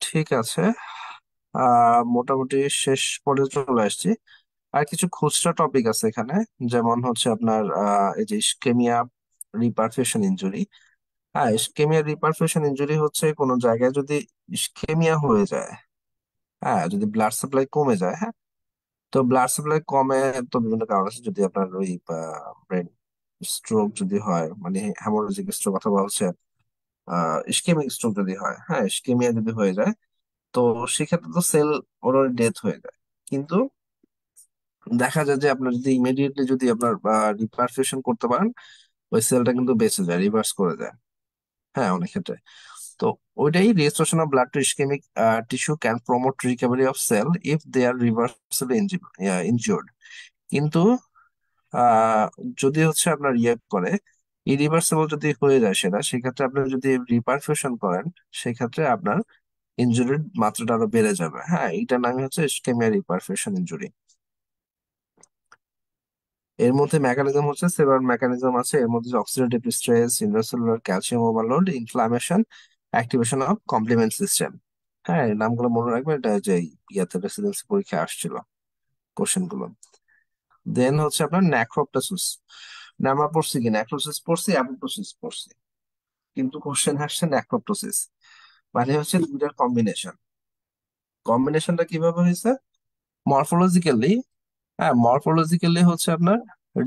ঠিক আছে, মোটামুটি শেষ পর্যায়ে চলে আসছি। আর কিছু খুচরা টপিক আছে এখানে, যেমন হচ্ছে আপনার এই যে ইসকেমিয়া রিপারফিউশন ইনজুরি। হ্যাঁ, ইসকেমিয়া রিপারফিউশন ইনজুরি হচ্ছে কোনো জায়গায় যদি ইসকেমিয়া হয়ে যায়, হ্যাঁ যদি ব্লাড সাপ্লাই কমে যায়। হ্যাঁ, তো ব্লাড সাপ্লাই কমে তো বিভিন্ন কারণ আছে, যদি আপনার ওই ব্রেন স্ট্রোক যদি হয়, মানে হ্যামোরেজিক স্ট্রোক অথবা হচ্ছে ইসকেমিক স্ট্রোক যদি হয়, হ্যাঁ ইসকেমিয়া যদি হয়ে যায়, তো সেক্ষেত্রে তো সেল ওর ডেথ হয়ে যায়। কিন্তু দেখা যায় যে আপনার যদি ইমিডিয়েটলি যদি আপনার রিপারফিউশন করতে পারেন, ওই সেলটা কিন্তু বেঁচে যায়, রিভার্স করে যায়। হ্যাঁ, অনেক ক্ষেত্রে। তো ওইটাই restoration of blood to ischemic tissue can promote recovery of cell if they are reversibly injured. কিন্তু আহ যদি হচ্ছে আপনার ইয়ে করে, ইরিভার্সিবল যদি হয়ে যায় সেটা, সেক্ষেত্রে আপনি যদি রিপারফিউশন করেন, সেক্ষেত্রে আপনার ইনজুরির মাত্রাটা আরো বেড়ে যাবে। হ্যাঁ, এইটার নামই হচ্ছে ইসকেমিয়া রিপারফিউশন ইনজুরি। এর মধ্যে মেকানিজম হচ্ছে সেভার মেকানিজম আছে, এর মধ্যে oxidative stress, intracellular calcium overload, inflammation, activation of complement system. হ্যাঁ, এই নামগুলো মনে রাখবে, এটা যে ইয়াতে রেসিডেন্সি পরীক্ষা আসছিল কোশ্চেন গুলো। দেন হচ্ছে আপনার ন্যাক্রোপ্টাসিস। আমরা পড়ছি কি ন্যাক্রোসিস পড়ছি, অ্যাপোপ্টোসিস পড়ছি, কিন্তু কোশ্চেন আসছে ন্যাক্রোপ্টোসিস। মানে হচ্ছে দুইটার কম্বিনেশন। কম্বিনেশনটা কিভাবে হয়েছে? মরফোলজিক্যালি, হ্যাঁ মরফোলজিক্যালি হচ্ছে আপনার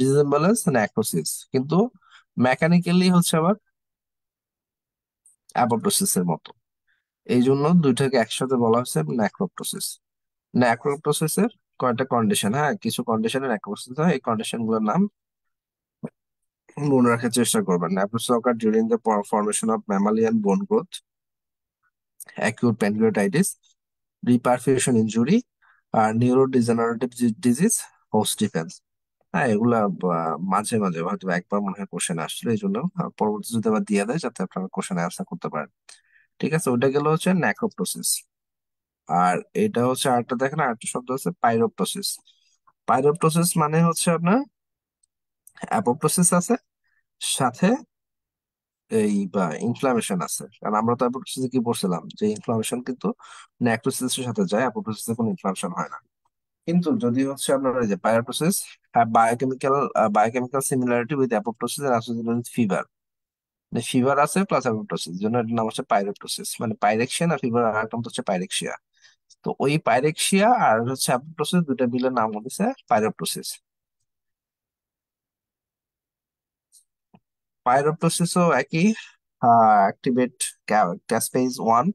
রিজেম্বলেন্স ন্যাক্রোসিস, কিন্তু মেকানিক্যালি হচ্ছে আবার অ্যাপোপ্টোসিস এর মতো। এই জন্য দুইটাকে একসাথে বলা হচ্ছে ন্যাক্রোপ্টোসিস। ন্যাক্রোপ্টোসিসের কয়েকটা কন্ডিশন, হ্যাঁ কিছু কন্ডিশনে ন্যাক্রোপ্টোসিস হয়, এই কন্ডিশন গুলোর নাম মনে রাখার চেষ্টা করবেন। Necrosis occur during the formation of mammalian bone growth, acute pancreatitis, reperfusion injury, আর নিউরোডিজেনারেটিভ ডিজিজ, হোস্ট ডিফেন্স। হ্যাঁ এগুলা মাঝে মাঝে হয়তো একবার মনে হয় কোশ্চেন আসছিল, এই জন্য পরবর্তী যদি আবার দিয়ে দেয় যাতে আপনারা কোশ্চেন অ্যান্সার করতে পারেন। ঠিক আছে, ওইটা গেল হচ্ছে ন্যাক্রোপ্টোসিস। আর এটা হচ্ছে আরেকটা দেখেন, আরেকটা শব্দ আছে পাইরোপ্টোসিস। পাইরোপ্টোসিস মানে হচ্ছে আপনার অ্যাপোপ্টোসিস আছে, সাথে এই বা ইনফ্লামেশন আছে। কারণ আমরা তো অ্যাপোপ্টোসিসে কি বলছিলাম যে ইনফ্লামেশন কিন্তু ন্যাক্রোসিসের সাথে যায়, অ্যাপোপ্টোসিসে কোনো ইনফ্লামেশন হয় না। কিন্তু যদি হচ্ছে আপনার এই যে pyroptosis biochemical similarity with apoptosis and associated with fever, মানে ফিভার আছে প্লাস অ্যাপোপ্টোসিস, জন্য এটার নাম হচ্ছে পাইরোপ্টোসিস। মানে পাইরেক্সিয়া না ফিভার, আর একটা নাম হচ্ছে পাইরেক্সিয়া। তো ওই পাইরেক্সিয়া আর হচ্ছে অ্যাপোপ্টোসিস দুইটা মিলে নাম হচ্ছে পাইরোপ্টোসিস। পাইরোপ্টোসিসও একই, অ্যাক্টিভেট ক্যাসপেজ 1।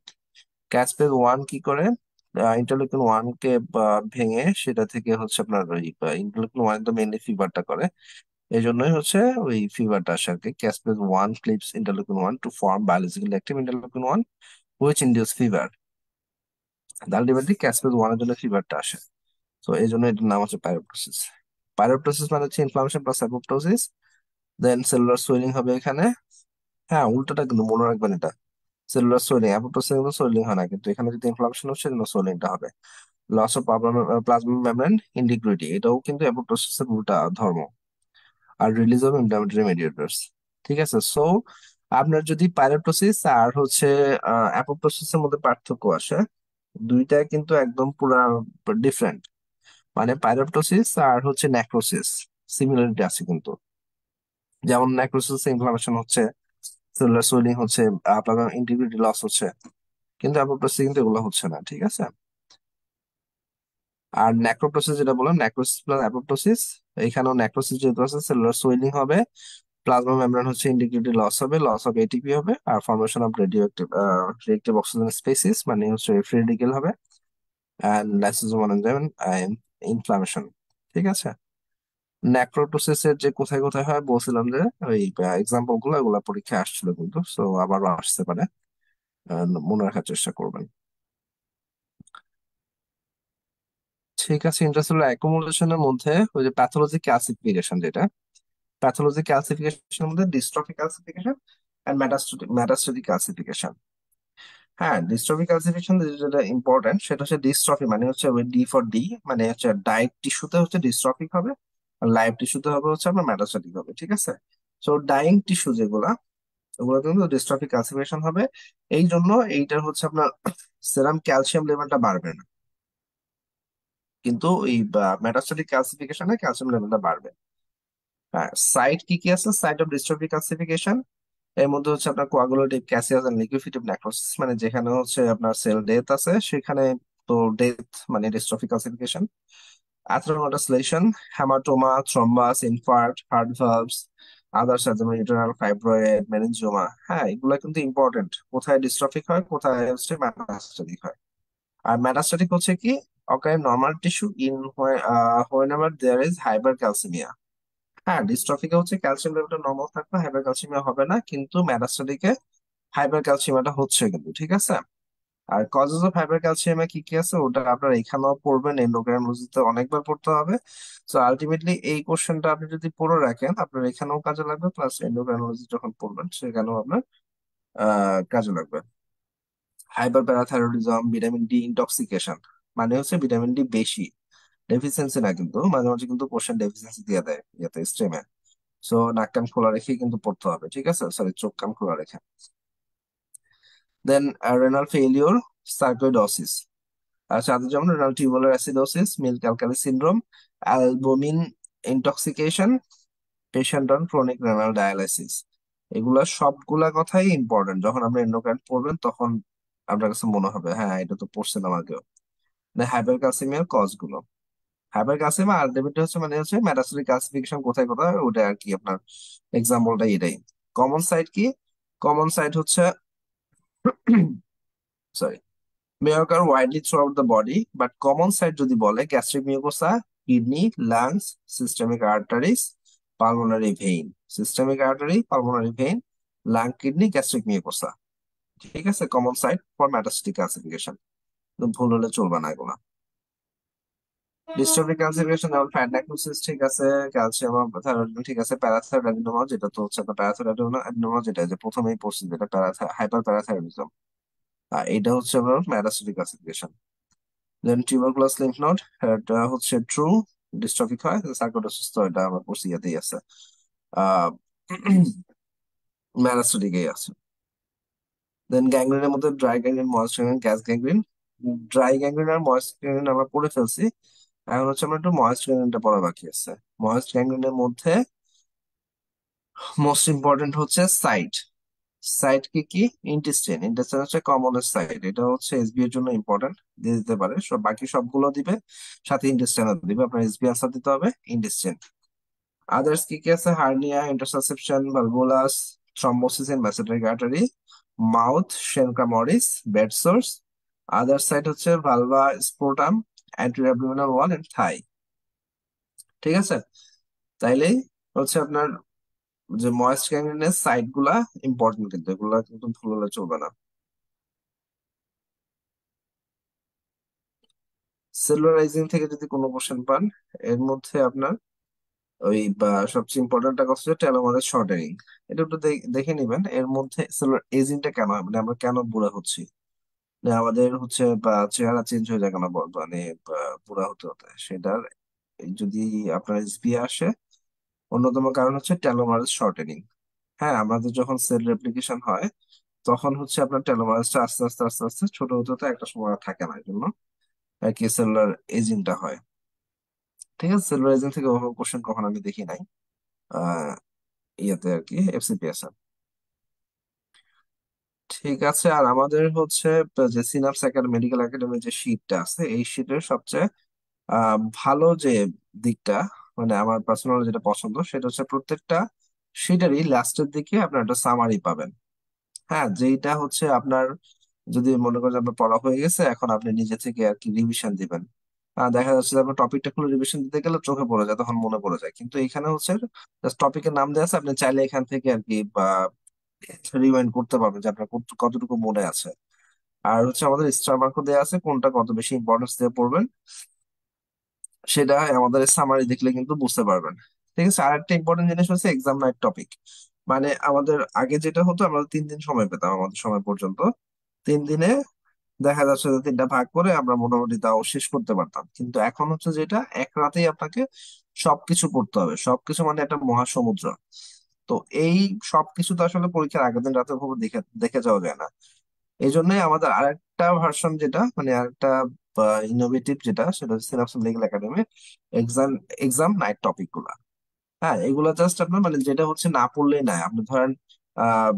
ক্যাসপেজ 1 কি করে, ইন্টারলিউকিন 1 কে ভেঙে সেটা থেকে হচ্ছে আপনার ওই ইন্টারলিউকিন 1 তো মেইনলি ফিভারটা করে, এই জন্যই হচ্ছে ওই ফিভারটা আসে আর কি। Caspase 1 cleaves interleukin 1 to form biologically active interleukin 1 which induce fever. Ultimately caspase 1 এর জন্য ফিভারটা আসে। তো এই জন্য এটার নাম হচ্ছে পাইরোপ্টোসিস। পাইরোপ্টোসিস মানে হচ্ছে ইনফ্লামেশন প্লাস অ্যাপোপ্টোসিস। দেন সেলুলার সুয়েলিং হবে এখানে। হ্যাঁ উল্টোটা কিন্তু মনে রাখবেন এটা, সেলুলার সোয়েলিং। অ্যাপোপ্টোসিস কিন্তু সোয়েলিং হয় না, কিন্তু এখানে যদি ইনফ্লামেশন হচ্ছে সেজন্য সোয়েলিংটা হবে। Loss of plasma membrane integrity, এটাও কিন্তু অ্যাপোপ্টোসিস এর উল্টা ধর্ম। আর রিলিজ অফ ইনফ্লামেটরি মেডিয়েটরস। ঠিক আছে, সো আপনার যদি পাইরোপ্টোসিস আর হচ্ছে অ্যাপোপ্টোসিস এর মধ্যে পার্থক্য আসে, দুইটা কিন্তু একদম পুরা ডিফারেন্ট। মানে পাইরোপ্টোসিস আর হচ্ছে নেক্রোসিস সিমিলারিটি আছে কিন্তু। যেমন নেক্রোসিস ইনফ্লামেশন হচ্ছে, সেলুলার সোয়েলিং হচ্ছে, আপনার ইন্টিগ্রিটি লস হচ্ছে, কিন্তু অ্যাপোপ্টোসিস কিন্তু এগুলো হচ্ছে না। ঠিক আছে, আর নেক্রোপ্টোসিস যেটা বললাম, নেক্রোসিস প্লাস অ্যাপোপ্টোসিস, এখানেও নেক্রোসিস যেহেতু আছে সেলুলার সোয়েলিং হবে, প্লাজমা মেমব্রেন হচ্ছে ইন্টিগ্রিটি লস হবে, লস অফ এটিপি হবে, আর formation of reactive oxygen species মানে হচ্ছে ফ্রি রেডিকেল হবে, এন্ড লাইসোজোমাল এনজাইম ইনফ্লামেশন। ঠিক আছে, নেক্রোটোসিসের যে কোথায় কোথায় হয় বলছিলাম যে ওই এক্সাম্পল গুলো ওগুলা পরীক্ষা আসছিল কিন্তু, সো আবারও আসতে পারে, মনে রাখার চেষ্টা করবেন। ঠিক আছে, ইন্ট্রাসেলুলার অ্যাকুমুলেশনের মধ্যে ওই যে প্যাথোলজি ক্লাসিফিকেশন, যেটা প্যাথোলজি ক্লাসিফিকেশনের মধ্যে dystrophy classification and metastatic classification. হ্যাঁ ডিস্ট্রফি ক্লাসিফিকেশন যেটা ইম্পর্টেন্ট সেটা হচ্ছে ডিস্ট্রফি মানে হচ্ছে ওই ডি ফর ডি, মানে হচ্ছে ডাইট টিস্যুতে হচ্ছে ডিস্ট্রফিক হবে, আর লাইভ টিস্যুতে হবে হচ্ছে আপনার মেটাস্টেটিক হবে। ঠিক আছে, তো ডাইং টিস্যু যেগুলা, ওগুলো কিন্তু ডিস্ট্রফিক ক্লাসিফিকেশন হবে। এই জন্য এইটার হচ্ছে আপনার সেরাম ক্যালসিয়াম লেভেলটা বাড়বে না, কিন্তু ওই মেটাস্টেটিক ক্লাসিফিকেশনে ক্যালসিয়াম লেভেলটা বাড়বে। হ্যাঁ, সাইট কি কি আছে, সাইট অফ ডিস্ট্রফিক ক্লাসিফিকেশন এর মধ্যে হচ্ছে আপনার কোয়াগুলেটিভ ক্যাসিয়াস এন্ড লিকুইফিটিভ নেক্রোসিস, মানে যেখানে হচ্ছে আপনার সেল ডেথ আছে সেখানে, তো ডেথ মানে dystrophic classification. Atheromatous lesion, hematoma, thrombus, infarct, heart valves, others যেমন ইন্টারনাল ফাইব্রয়েড, মেনিনজিওমা। হ্যাঁ এগুলো কিন্তু ইম্পর্টেন্ট, কোথায় ডিস্ট্রফিক হয় কোথায় হচ্ছে মেটাস্ট্যাটিক হয়। আর মেটাস্ট্যাটিক হচ্ছে কি, occur normal tissue in whenever there is hypercalcemia. হ্যাঁ ডিস্ট্রফিকে হচ্ছে ক্যালসিয়াম লেভেলটা নর্মাল থাকবে, হাইপার ক্যালসিমিয়া হবে না, কিন্তু মেটাস্ট্যাটিকে হাইপার ক্যালসিয়ামটা হচ্ছে কিন্তু। ঠিক আছে, আর কজেস অফ হাইপার ক্যালসিয়ামে কি কি আছে ওটা আপনার এখানেও পড়বেন, এন্ডোক্রাইনোলজিতে অনেকবার পড়তে হবে। সো আলটিমেটলি এই কোশ্চেনটা আপনি যদি পড়ে রাখেন আপনার এখানেও কাজে লাগবে, প্লাস এন্ডোক্রাইনোলজি যখন পড়বেন সেখানেও আপনার কাজে লাগবে। Hyper parathyroidism, vitamin D intoxication, মানে হচ্ছে ভিটামিন ডি বেশি, ডেফিসিয়েন্সি না, কিন্তু মাঝে মাঝে কিন্তু কোশ্চেন ডেফিসিয়েন্সি দিয়ে দেয় ইয়াতে স্ট্রিমে। সো নাক কান খোলা রেখে কিন্তু পড়তে হবে। ঠিক আছে, সরি চোখ কান খোলা রেখে। দেন রেনাল ফেলিওর, সার্কোইডোসিস। আর সাথে যেমন renal tubular acidosis, milk alkali syndrome, albumin intoxication, patient on chronic renal dialysis. এগুলা সবগুলা কথাই ইম্পর্টেন্ট। যখন আপনি এন্ডোক্রাইন পড়বেন তখন আপনার কাছে মনে হবে হ্যাঁ এটা তো পড়ছিলাম আগেও। হাইপারক্যালসিমিয়ার কজ গুলো, হাইপারক্যালসিমিয়া আলটিমেটলি হচ্ছে মানে হচ্ছে মেটাস্টেটিক ক্লাসিফিকেশন কোথায় কোথায় ওটা আর কি আপনার এক্সাম্পলটা এটাই। কমন সাইট কি? কমন সাইট হচ্ছে sorry, may occur widely throughout the body, but common site যদি বলে gastric mucosa, kidney, lungs, systemic arteries, pulmonary vein. Systemic artery, pulmonary vein, lung, kidney, gastric mucosa. ঠিক আছে, common site for metastatic classification. ভুল হলে চলবে না এগুলো। Dystrophic classification যেমন ফ্যাট নেক্রোসিস ঠিক আছে, ক্যালসিয়াম থাইরয়েড ঠিক আছে, প্যারাথাইরয়েডিনোমা যেটা তো হচ্ছে প্যারাথাইরয়েডিনোমা যেটা যে প্রথমেই পড়ছি যেটা হাইপার প্যারাথাইরয়েডিজম, এটা হচ্ছে আপনার মেটাস্টেটিক ক্লাসিফিকেশন। দেন টিউবারকুলাস লিম্ফ নোড, এটা হচ্ছে ট্রু ডিস্ট্রফিক হয়। সার্কোইডোসিস তো এটা আমার পড়ছি ইয়াতেই আছে, আহ ম্যারাস্টোডিকেই আছে। দেন গ্যাংগ্রিনের মধ্যে dry gangrene, moist gangrene, gas gangrene. Dry gangrene আর ময়েস্ট গ্যাংগ্রিন আমরা পড়ে ফেলছি। এখন হচ্ছে আমরা একটু ময়েস্ট গ্যাংগ্রিনটা পড়া বাকি আছে। ময়েস্ট গ্যাংগ্রিনের মধ্যে মোস্ট ইম্পর্টেন্ট হচ্ছে সাইট। সাইট কি কি? ইন্টেস্টাইন। ইন্টেস্টাইন হচ্ছে কমনের সাইট, এটা হচ্ছে এসবি এর জন্য ইম্পর্টেন্ট, দিয়ে দিতে পারে। সব বাকি সবগুলো দিবে, সাথে ইন্টেস্টাইনও দিবে, আপনার এসবি আনসার দিতে হবে ইন্টেস্টাইন। আদার্স কি কি আছে? Hernia, intussusception, volvulus, thrombosis in mesenteric artery, mouth, শেনকা মরিস, বেড সোর্স। আদার সাইড হচ্ছে vulva, scrotum, anterior abdominal wall and thigh. ঠিক আছে, তাইলেই হচ্ছে আপনার যে ময়েস্ট গ্যাংগ্রিনের সাইট গুলা ইম্পর্টেন্ট, কিন্তু এগুলা কিন্তু ভুল হলে চলবে না। সেলুলারাইজিং থেকে যদি কোনো কোশ্চেন পান, এর মধ্যে আপনার ওই বা সবচেয়ে ইম্পর্টেন্ট কথা হচ্ছে টেলোমারের শর্টেনিং। এটা একটু দেখে নিবেন। এর মধ্যে সেলুলার এজিংটা কেন হয়, মানে আমরা কেন বুড়া হচ্ছি, না আমাদের হচ্ছে বা চেহারা চেঞ্জ হয়ে যায় কেন মানে বুড়া হতে হতে, সেটার যদি আপনার এসবি আসে, অন্যতম কারণ হচ্ছে টেলোমারের শর্টেনিং। হ্যাঁ, আমাদের যখন সেল রেপ্লিকেশন হয় তখন হচ্ছে আপনার টেলোমারেসটা আস্তে আস্তে আস্তে আস্তে ছোট হতে হতে একটা সময় আর থাকে না, এই জন্য আর কি সেলুলার এজিংটা হয়। ঠিক আছে, সেলুলার এজিং থেকে কোশ্চেন কখন আমি দেখি নাই আহ ইয়াতে আর কি এফসিপিএস এ। ঠিক আছে, আর আমাদের হচ্ছে যে সিনাপস মেডিকেল একাডেমি যে শীটটা আছে, এই শীটের সবচেয়ে ভালো যে দিকটা, মানে আমার পার্সোনাল যেটা পছন্দ সেটা হচ্ছে প্রত্যেকটা শীটেরই লাস্টের দিকে আপনার একটা সামারি পাবেন। হ্যাঁ, যেটা হচ্ছে আপনার যদি মনে করেন যে আপনার পড়া হয়ে গেছে, এখন আপনি নিজে থেকে আর কি রিভিশন দিবেন। দেখা যাচ্ছে যে আপনার টপিকটা খুলে রিভিশন দিতে গেলে চোখে পড়ে যায়, তখন মনে পড়ে যায়, কিন্তু এখানে হচ্ছে জাস্ট টপিকের নাম দেওয়া আছে, আপনি চাইলে এখান থেকে আর কি রিমাইন্ড করতে পারবেন যে আপনার কতটুকু মনে আছে। আর হচ্ছে আমাদের স্টার মার্কও দেওয়া আছে, কোনটা কত বেশি ইম্পর্টেন্স দিয়ে পড়বেন সেটা আমাদের সামারি দেখলে কিন্তু বুঝতে পারবেন। ঠিক আছে, আর একটা ইম্পর্টেন্ট জিনিস হচ্ছে এক্সাম নাইট টপিক। মানে আমাদের আগে যেটা হতো, আমরা 3 দিন সময় পেতাম আমাদের সময় পর্যন্ত। 3 দিনে দেখা যাচ্ছে যে 3টা ভাগ করে আমরা মোটামুটি তাও শেষ করতে পারতাম, কিন্তু এখন হচ্ছে যেটা এক রাতেই আপনাকে সবকিছু পড়তে হবে। সবকিছু মানে একটা মহাসমুদ্র। তো এই সবকিছু তো আসলে পরীক্ষার আগের দিন রাতে ভাবে দেখে দেখে যাওয়া যায় না। এই জন্যই আমাদের আরেকটা ভার্সন যেটা মানে আরেকটা ইনোভেটিভ যেটা, সেটা হচ্ছে synapse medical academy exam exam night topic গুলা। হ্যাঁ, এগুলা জাস্ট আপনার মানে যেটা হচ্ছে না পড়লেই নাই, আপনি ধরেন আহ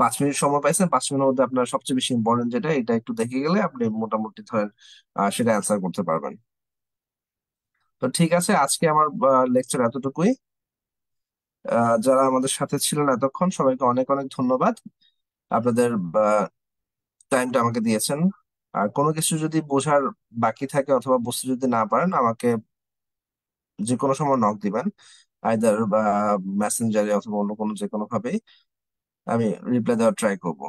5 মিনিট সময় পাইছেন, 5 মিনিটের মধ্যে আপনার সবচেয়ে বেশি ইম্পর্টেন্ট যেটা, এটা একটু দেখে গেলে আপনি মোটামুটি ধরেন সেটা অ্যান্সার করতে পারবেন। তো ঠিক আছে, আজকে আমার লেকচার এতটুকুই। যারা আমাদের সাথে ছিলেন এতক্ষণ সবাইকে অনেক অনেক ধন্যবাদ। আপনাদের টাইমটা আমাকে দিয়েছেন। আর কোনো কিছু যদি বোঝার বাকি থাকে অথবা বুঝতে যদি না পারেন, আমাকে যে কোনো সময় নক দিবেন, আইদার বা মেসেঞ্জারে অথবা অন্য কোনো যে কোনো ভাবে আমি রিপ্লাই দেওয়ার ট্রাই করব।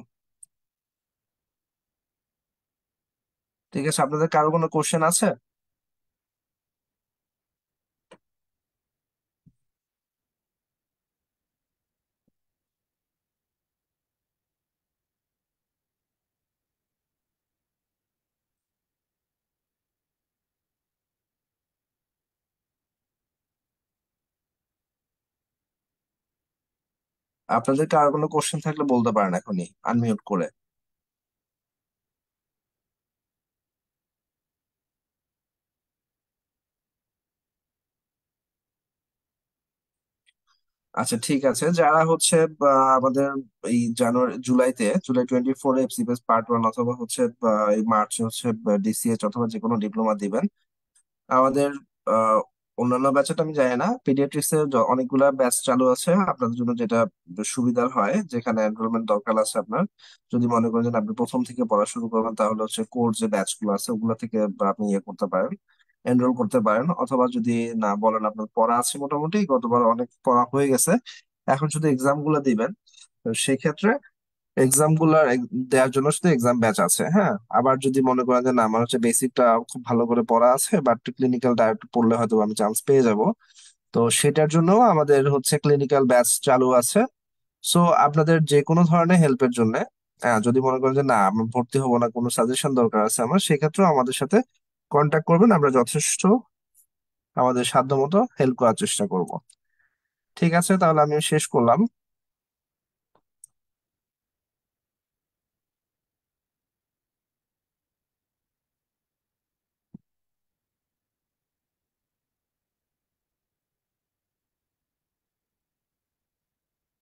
ঠিক আছে, আপনাদের কারো কোনো কোশ্চেন আছে? আপনাদের কারো কোনো কোশ্চেন থাকলে বলতে পারেন এখনই আনমিউট করে। আচ্ছা ঠিক আছে, যারা হচ্ছে আমাদের এই জুলাই 24 এফসিপিএস পার্ট ওয়ান অথবা হচ্ছে এই মার্চে হচ্ছে ডিসিএইচ অথবা যে কোনো ডিপ্লোমা দিবেন, আমাদের আহ, অন্যান্য ব্যাচটা আমি জানি না, পিডিয়াট্রিক্স এর অনেকগুলা ব্যাচ চালু আছে আপনাদের জন্য, যেটা সুবিধার হয়, যেখানে এনরোলমেন্ট দরকার আছে আপনার। যদি মনে করেন যে আপনি প্রথম থেকে পড়া শুরু করবেন, তাহলে হচ্ছে কোর যে ব্যাচ গুলো আছে ওগুলো থেকে আপনি ইয়ে করতে পারেন, এনরোল করতে পারেন। অথবা যদি না বলেন আপনার পড়া আছে মোটামুটি, গতবার অনেক পড়া হয়ে গেছে, এখন শুধু এক্সাম গুলো দিবেন, তো সেই ক্ষেত্রে এক্সাম গুলার দেওয়ার জন্য শুধু এক্সাম ব্যাচ আছে। হ্যাঁ, আবার যদি মনে করেন যে না আমার হচ্ছে বেসিকটা খুব ভালো করে পড়া আছে, বাট ক্লিনিক্যাল ডাইরেক্ট পড়লে হয়তো আমি চান্স পেয়ে যাব, তো সেটার জন্য আমাদের হচ্ছে ক্লিনিক্যাল ব্যাচ চালু আছে। সো আপনাদের যে কোনো ধরনের হেল্পের জন্য, যদি মনে করেন যে না আমি ভর্তি হবো না, কোনো সাজেশন দরকার আছে আমার, সেক্ষেত্রেও আমাদের সাথে কন্ট্যাক্ট করবেন, আমরা যথেষ্ট আমাদের সাধ্যমতো হেল্প করার চেষ্টা করব। ঠিক আছে, তাহলে আমি শেষ করলাম।